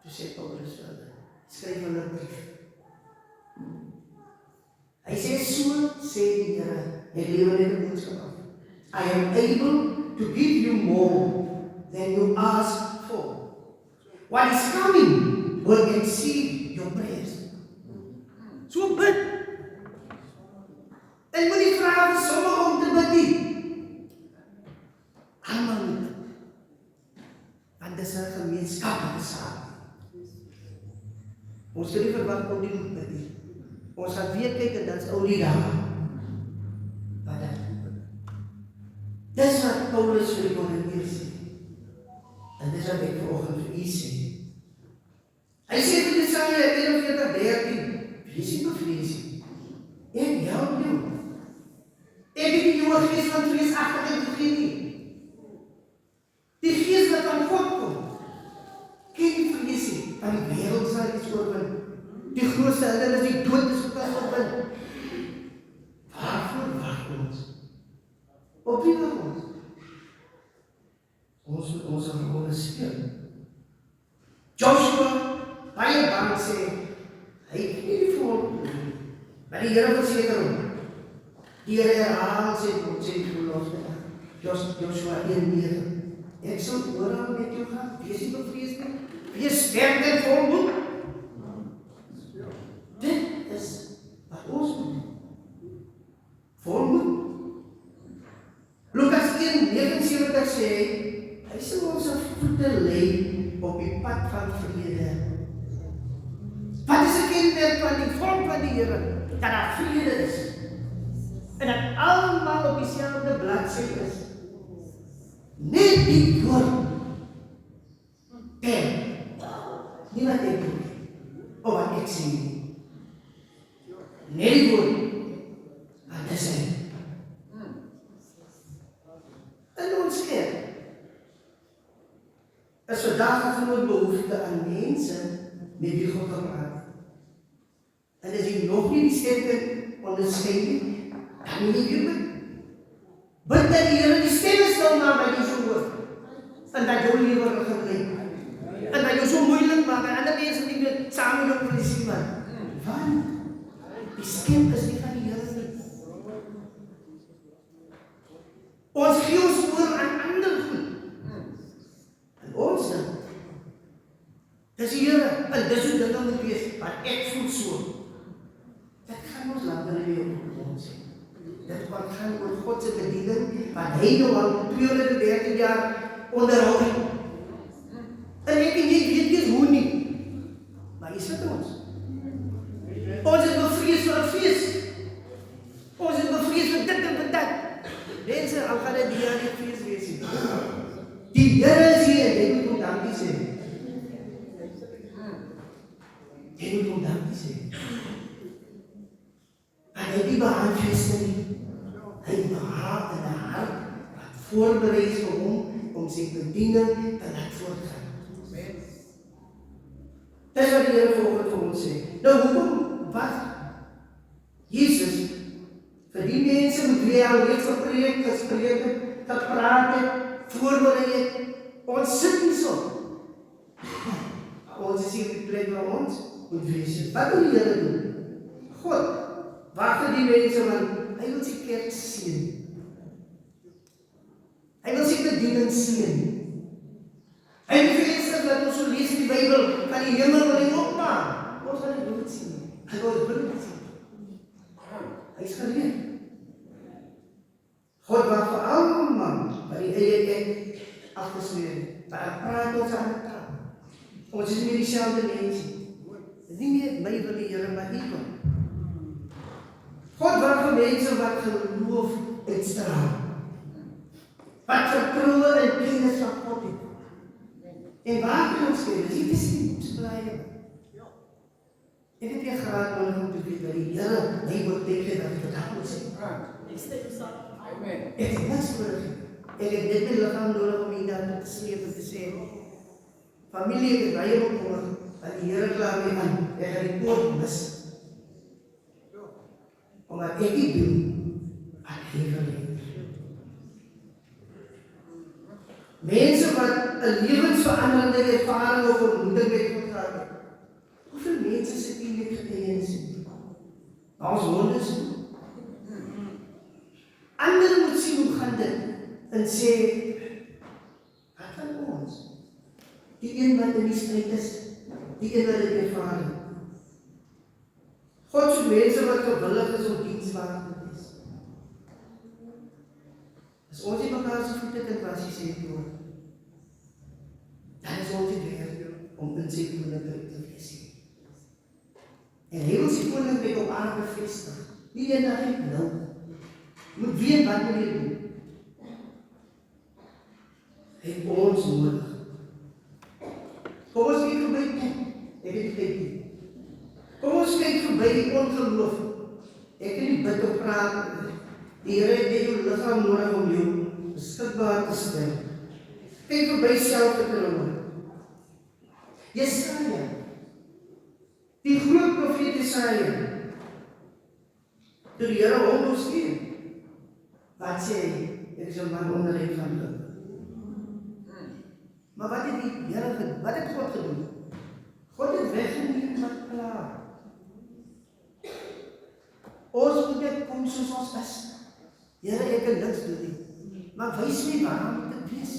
Toe sê Paulus verder, skryf hulle 'n brief. Hy sê, so sê die Here, ek lewe net 'n boodskap af. I am able to give you more than you ask for. What is coming will exceed your prayers. So bid. En moenie vra vir sommige om te bid nie. Almal moet bid. Want dis 'n gemeenskaplike saak. Ons kan nie verwag om nie moet bid nie. Ons gaan weer kyk en dan is ou die daar. Wat dan? Dis wat Paulus vir die Korintiërs sê. En dis wat ek vanoggend vir nie sê. Hy sê vir Jesaja 41:13, wees nie bevrees nie. Ek help jou. Ek het nie jou gees van vreesagtigheid gegee nie. Die gees wat van God kom. Ken nie vrees nie, want die wêreld sal iets oorwin. Die grootste hindernis, die dood is ook al oorwin. Waarvoor wag ons? Op wie wag ons? Ons moet ons rol speel. Joshua, baie bang sê, hy het nie die volk nie. Maar die Here verseker hom. Die Here herhaal sê belofte. Joshua 1:9. Ek sal oral met jou gaan, wees nie bevrees nie. Wees sterk en volmoed. Dit is wat ons moet. Volmoed. Lukas 1:79 sê, hy sal ons voete lê op die pad van vrede. Wat is 'n kenmerk van die volk van die Here? Dat daar vrede is. En dat almal op dieselfde bladsy is. Net die woord. Nie wat ek doen, of wat ek sê nie. Net die woord. Wat is hy? In ons kerk is vandag 'n groot behoefte aan mense met wie God praat. En as jy nog nie die stem kan onderskei nie, dan moet jy bid. Bid dat die Here die stemme stil maak by die woord. En dat jou lewe regtig. En dat jou so moeilik maak en ander mense nie meer saam met jou wil sien man. Want die stem is nie van die Here nie. Ons gee ons oor aan ander goed. En ons dan. Dis die Here, en dis hoe dit moet wees, want ek voel so. Dit gaan ons laat in die ons. Dit gaan oor God se bediening, want hy nou al 213 jaar onderhou. En ek en jy weet nie hoe nie. Maar hier sit ons. Ons is bevrees vir 'n fees. Ons is bevrees vir dit en vir dat. Mense, al gaan dit die jaar nie fees wees nie. Die Here is hier, jy moet hom dankie sê. Jy moet hom dankie sê. En hy die behandfeeste nie. Hy behaal in die hart wat voorberei is vir hom om sy bediening te laat voortgaan. Dis wat die Here volgens vir ons sê. Nou hoekom wat Jesus vir die mense met wie hy reeds gespreek het, gepraat het, voorberei het, ons sit nie so. Ons is hier op die plek waar ons moet wees. Wat wil die Here doen? God, wag vir die mense, want hy wil sy kerk seën. Hy wil sy bediening seën. Hy wil dat ons so lees in die Bybel, van die hemel wil hy opmaak. Ons wil dit sien. Hy wil dit sien. Hy is gereed. God wag vir almal wat die eie ek afgesmeer. Maar praat ons aan die taal. Ons is nie dieselfde mense. Dit is nie meer my wil die Here, maar U wil. God wag vir mense wat geloof uitstraal. Wat vertroue en kennis van God het. En waar kan ons kennis? Dit is nie ons bly. Ek het nie graag nodig om te weet dat die Here nie wil teken dat ek vandag moet sê. Amen. Ek het niks nodig. Ek het net my lichaam nodig om hier daar te sleep en te sê, familie, ek het baie bekommerd, dat die Here klaar mee aan, ek gaan die poort mis. Omdat ek die doen, aan hy verleid. Mense wat 'n lewensveranderende ervaring of ontmoeting met God gehad het. Hoeveel mense sit hier met getuienis? Ons wonders. Ander moet sien hoe gaan dit en sê, wat van ons? Die een wat in die stryd is, die een wat dit ervaring. God soek mense wat gewillig is om dienswaardig te wees. As ons nie mekaar se voete kan was, sê die woord, dan is ons nie weer om in sy koninkryk te wees. En hy wil sy koninkryk op aarde vestig. Nie eendag net nou. Moet weet wat moet jy doen. Hy het ons nodig. Kom ons kyk verby tyd. Ek het die tyd nie. Kom ons kyk verby die ongeloof. Ek kan nie bid of praat. Die Here het jou liggaam nodig om jou beskikbaar te stel. Kyk verby selfvertroue. Jesaja, die groot profeet Jesaja, toe die Here hom stuur, wat sê hy? Ek is 'n man onder die van lig. Maar wat het die Here gedoen? Wat het God gedoen? God het weggeneem wat klaar. Ons moet net kom soos ons is. Here, ek kan niks doen nie. Maar wys my waar moet ek wees?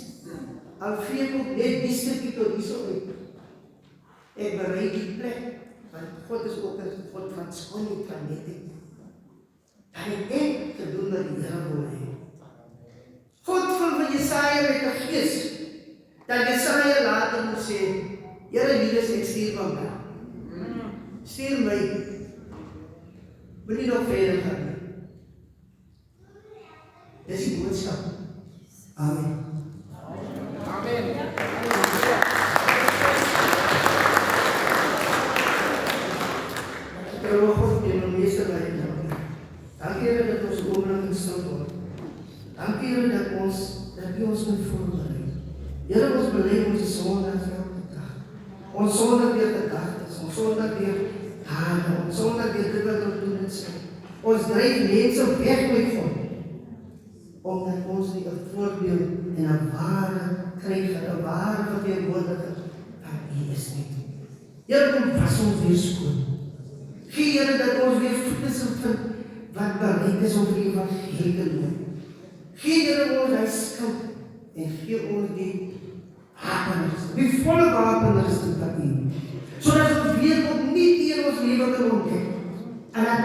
Al vreek ook net die stukkie tot hierso uit. Ek berei die plek, want God is ook 'n God van skoonheid, van netheid. Dan het ek gedoen wat die Here wil hê. God vul vir Jesaja met 'n gees, dat Jesaja later moet sê, Here, hier is ek, stuur van my. Stuur my. Moet nie nog verder gaan nie. Dis die boodskap. Amen. Terwyl God die meeste lei. Dankie Here dat ons oomblik gestil word. Dankie Here dat U ons moet voorberei. Here, ons bely ons sondes elke dag. Ons sonde deur gedagtes, ons sonde deur hande, ons sonde deur dit wat ons doen en sê. Ons dryf mense weg met God, omdat ons nie 'n voorbeeld en 'n ware kryger, 'n ware verteenwoordiger van U is nie. Here, kom was ons weer skoon. Gee Here dat ons weer voete sal vind wat bereid is om die evangelie te doen. Gee Here ons hy skuld en gee ons die wapenrusting, die volle wapenrusting van U, sodat ons weer opnuut in ons lewe kan ontdek en dat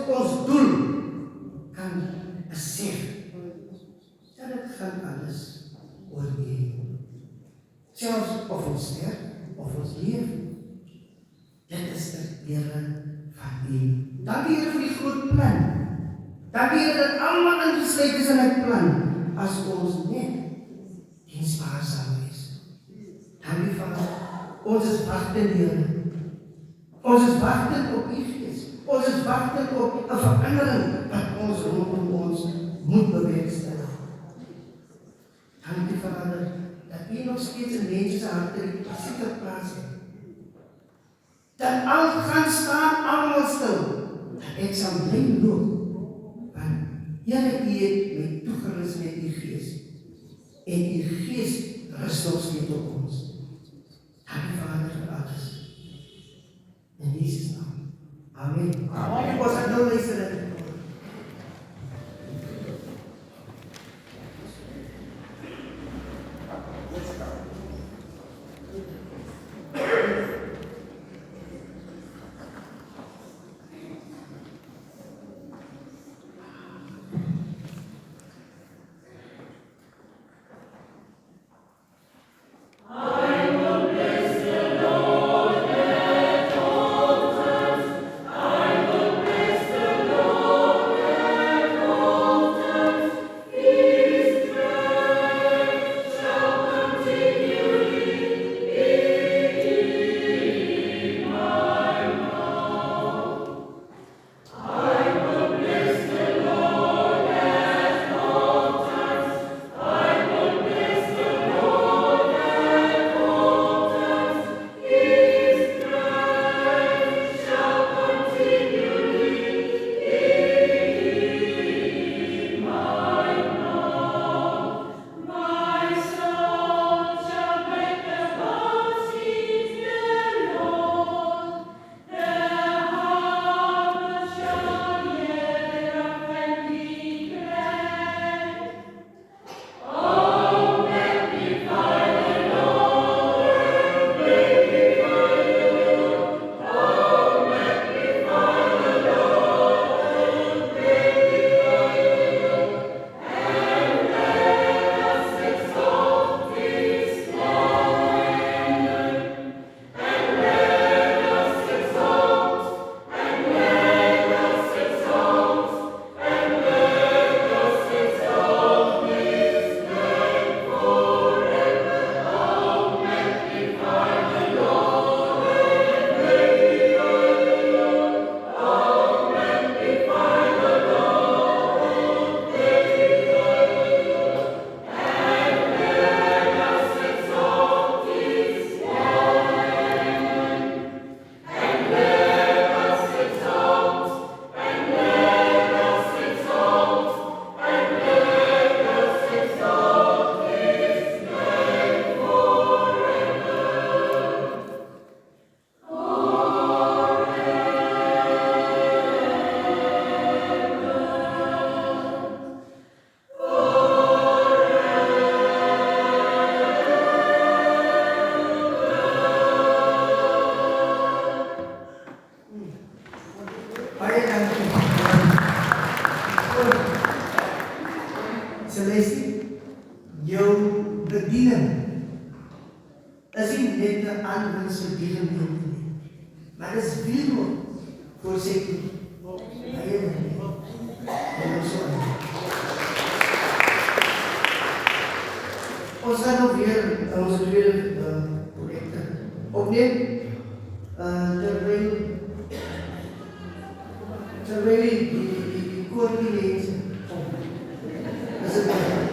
ons doel kan besef. Dat dit gaan alles oor U. Selfs of ons sterf of ons leef, dit is die Here van U. Dankie Here vir die groot plan. Dankie Here dat almal ingesluit is in 'n plan, as ons net diensbaar sal wees. Dankie Vader, ons is wagtend Here. Ons is wagtend op U Gees. Ons is wagtend op 'n verandering wat ons rondom ons moet bewerkstellig. Dankie Vader, dat U nog steeds in mense se harte die pasieke plaas het. Dat al gaan staan almal stil, dat ek sal bly loop. Want Here, U het my toegerus met U Gees. En U Gees rus nog steeds op ons. Dankie Vader vir alles. In Jesus naam. Amen. Amen. Ons het nou luister. Lord. aanwinst vir die gemeente nie. Maar dit is weer voor sy toe. Baie dankie. En ons so aan. Ons gaan nou weer ons tweede projekte opneem. Terwijl die koordineert op. Dat is het wel.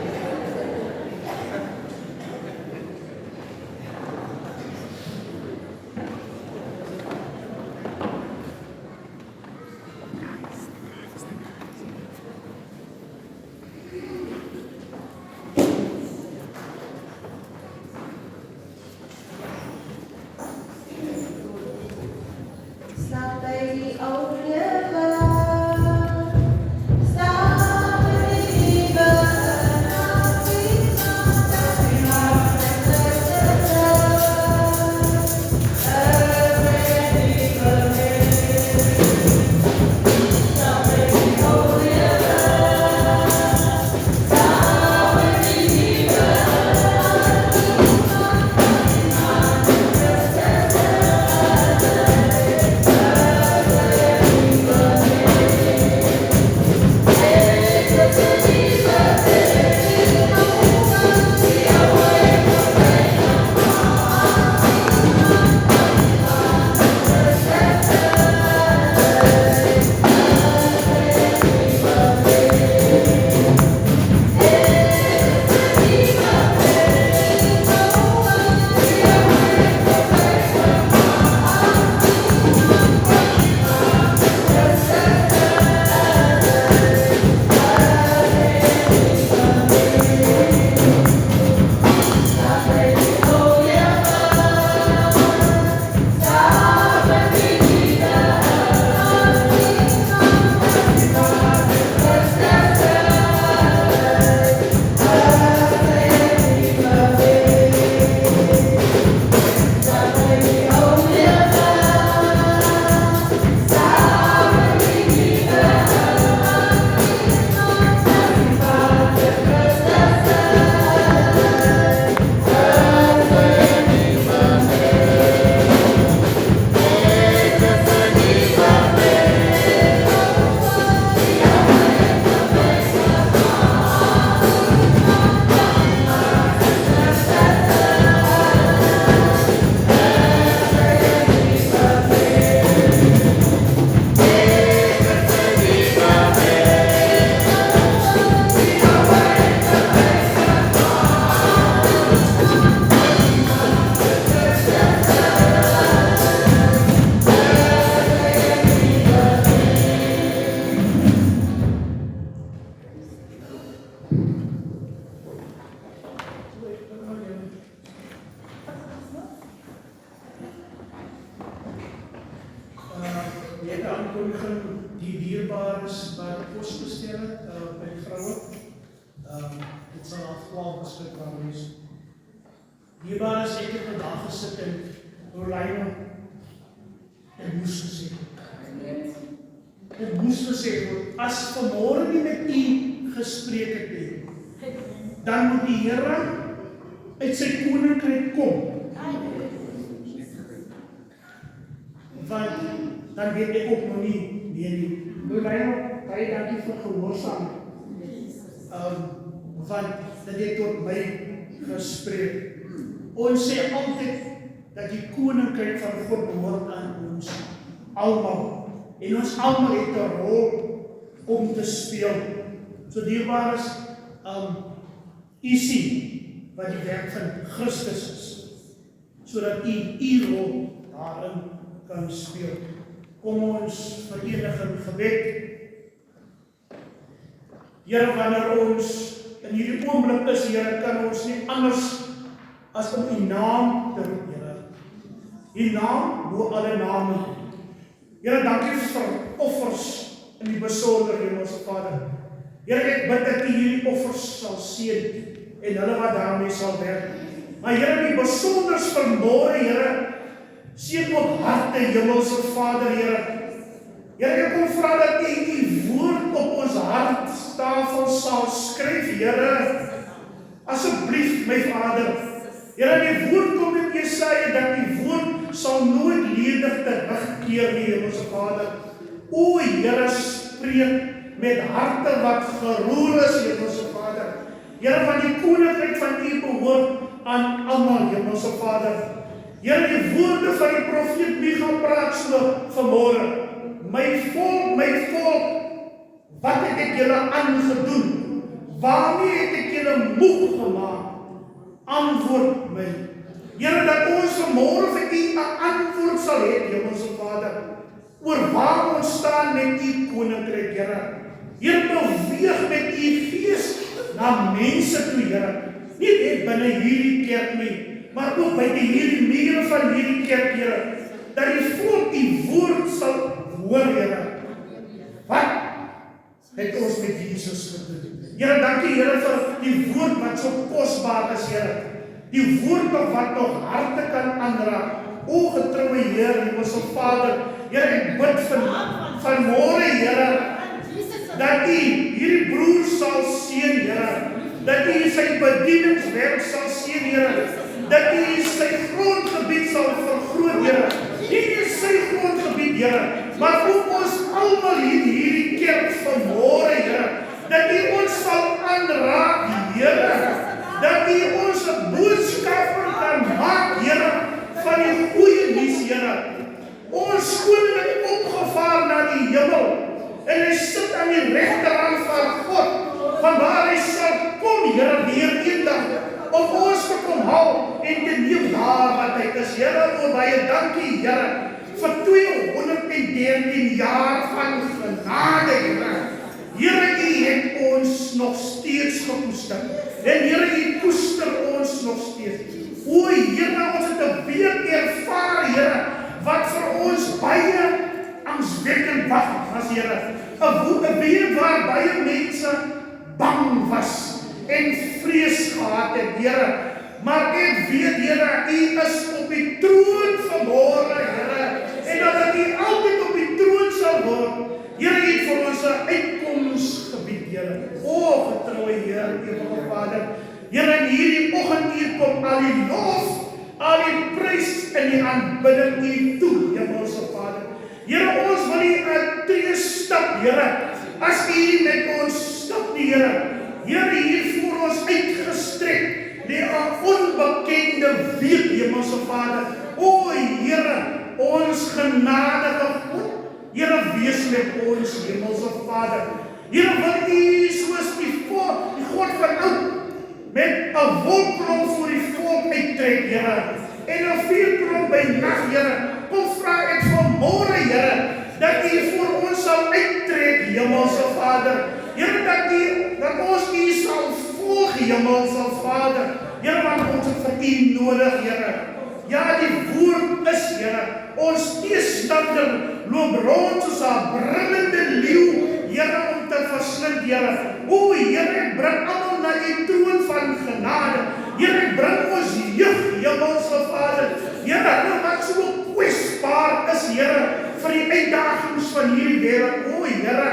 Die dierbares waar pos bestel het, by die vroue. Dit sal af 12 beskikbaar wees. Dierbares ek het vandag gesit in Rolijn en moes gesê. Ek moes gesê word, as vanmorgen nie met u gespreek het nie, dan moet die Here uit sy koninkryk kom. Want dan weet ek ook nog nie. Rolijn, baie dankie vir gehoorsaam. Want dat jy tot my gespreek. Ons sê altyd dat die koninkryk van God behoort aan ons almal. En ons almal het 'n rol om te speel. So dierbares, u sien wat die werk van Christus is, sodat u rol daarin kan speel. Kom ons verenig in gebed. Here, wanneer ons in hierdie oomblik is, Here, kan ons nie anders as om u naam te roep, Here. U naam bo alle name. Here, dankie vir offers in die besonder, Hemelse Vader. Here, ek bid dat u hierdie offers sal seën en hulle wat daarmee sal werk. Maar Here, die besonders vanmôre, Here, seën ook harte, Hemelse Vader, Here. Here, ek kom vra dat u woord op ons harttafel sal skryf, Here. Asseblief, my Vader. Here, die woord kom in Jesaja dat die woord sal nooit ledig terugkeer nie, Hemelse Vader. O Here, spreek met harte wat geroer is, Hemelse Vader. Here, van die koninkryk van U behoort aan almal, Hemelse Vader. Here, die woorde van die profeet Micha praat so vanmôre. My volk, wat het ek julle aangedoen? Waarmee het ek julle moeg gemaak? Antwoord my. Here, dat ons vanmôre vir U 'n antwoord sal hê, Hemelse Vader, oor waar ons staan met U koninkryk, Here. Here, beweeg met U Gees na mense toe, Here. Nie net binne hierdie kerk nie, maar ook buite hierdie mure van hierdie kerk, Here. Dat die volk U woord sal hoor, Here. Wat het ons met Jesus gedoen? Here, dankie Here vir die woord wat so kosbaar is, Here. Die woord wat nog harte kan aanraak. O getroue Heer, Hemelse Vader, Here, ek bid vanmôre, Here, dat U hierdie broer sal seën, Here. Dat U sy bedieningswerk sal seën, Here. Dat U sy grondgebied sal vergroot, Here. Nie net sy grondgebied, Here, maar ook ons almal in hierdie kerk vanmôre, Here. Dat U ons sal aanraak, Here. Dat U ons 'n boodskapper kan maak, Here, van die goeie nuus, Here. Ons koning het opgevaar na die hemel en hy sit aan die regterhand van God, vanwaar hy sal kom, Here, weer eendag om ons te kom haal en te neem daar wat hy is. Here, baie dankie, Here, vir 213 jaar van genade, Here. Here, U het ons nog steeds gekoester. En Here, U koester ons nog steeds. O Here, ons het 'n week ervaar, Here, wat vir ons baie angswekkend was, Here. 'n week waar baie mense bang was en vrees gehad het, Here. Maar ek weet, Here, U is op die troon vanmôre, Here. En dat U altyd op die troon sal word. Here, U het vir ons 'n uitkomsgebied, Here. O getroue Heer, Ewige Vader. Here, in hierdie oggenduur kom al die lof, al die prys en die aanbidding U toe, Hemelse Vader. Here, ons wil U 'n tree stap, Here. As U met ons stap, die Here. Here, hier voor ons uitgestrek, die 'n onbekende week, Hemelse Vader. O Here, ons genadige God. Here, wees met ons, Hemelse Vader. Here, wil U soos die God van oud met 'n wolkkolom voor die volk uittrek, Here. En 'n vuurkolom by nag, Here. Kom vra ek vanmôre, Here, dat U vir ons sal uittrek, Hemelse Vader. Here, dat ons U sal volg, Hemelse Vader. Here, want ons het vir U nodig, Here. Ja, die woord is, Here. Ons teestander loop rond soos 'n brullende leeu, Here, om te verslind, Here. O Here, ek bring almal na U troon van genade. Here, ek bring ons jeug, Hemelse Vader. Here, wat so kwesbaar is, Here, vir die uitdagings van hierdie wêreld. O Here,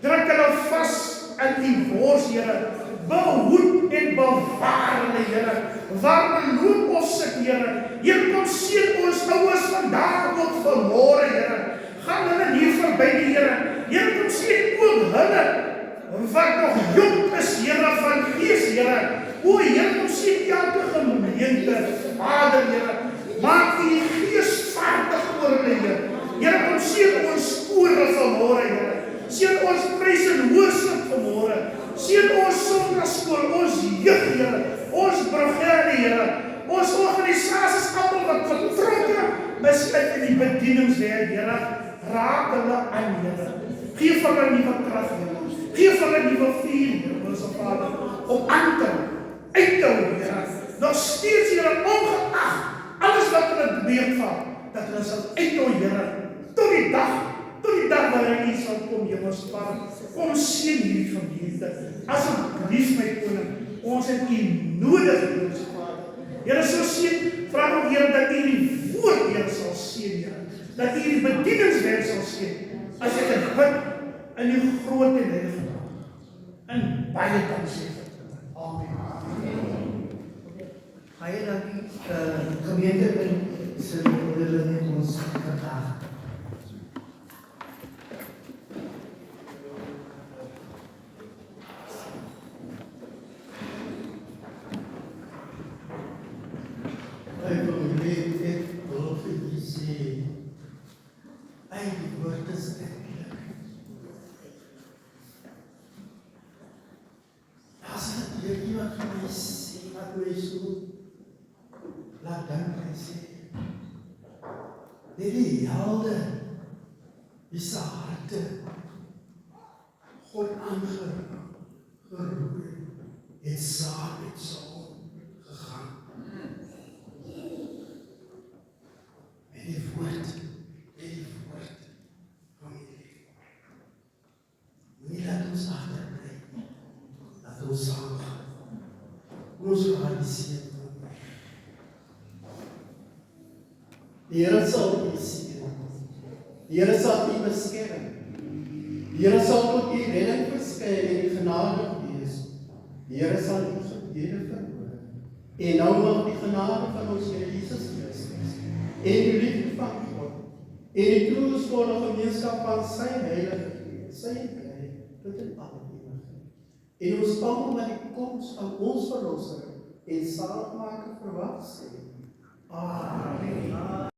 druk hulle vas in U bors, Here. Behoed en bewaar hulle, Here. Waar hulle loop of sit, Here. Here, kom seën ons ouers vandag ook vanmôre, Here. Gaan hulle nie verby die Here. Here, kom seën ook hulle wat nog jong is, Here, van gees, Here. O Here, kom seën elke gemeente, Vader, Here. Maak U Gees vaardig oor hulle, Here. Here, kom seën ons kore vanmôre, Here. Seën ons prys en worship vanmôre. Seën ons sonnaskool, ons jeug, Here. Ons brigade, Here. Ons organisasies, almal wat betrokke is in die bedieningswerk, Here. Raak hulle aan, Here. Geef hulle nuwe krag, Here. Geef hulle nuwe vuur, Hemelse Vader, om aan te uit te hou, Here. Nog steeds, Here, ongeag alles wat hulle meegaan, dat hulle sal uithou, Here, tot die dag waarin U sal kom, Hemelse Vader. Kom seën hierdie gemeente. Asseblief, my koning, ons het U nodig, Hemelse Vader. Here, so seën, vra ook, Here, dat U die woord, Here, sal seën, Here. Dat U die bedieningswerk sal seën. As ek dit bid in U groot en heilige naam. En baie dankie. Amen. Baie dankie, gemeente. sê hulle net ons vandag. Ek wil vir julle sê, die woord is enklik. As dit iemand vir my sê, wat my so laat dink en sê, net die helde, die se harte, God aangeroep het saam met Saul gegaan. Met die woord van die lewe. Moenie laat ons agterbly, laat ons saamgaan. Ons realiseer word. Die Here sal u seën. Die Here sal u beskerm. Die Here sal tot u redding verskyn en u genadig wees. Die Here sal u gebede verhoor. En nou mag die genade van ons Here Jesus Christus en die liefde van God en die troostvolle gemeenskap van sy Heilige Gees, sy bly tot in alle ewigheid. En ons almal wat die koms van ons Verlosser en Saligmaker verwag sê. Amen.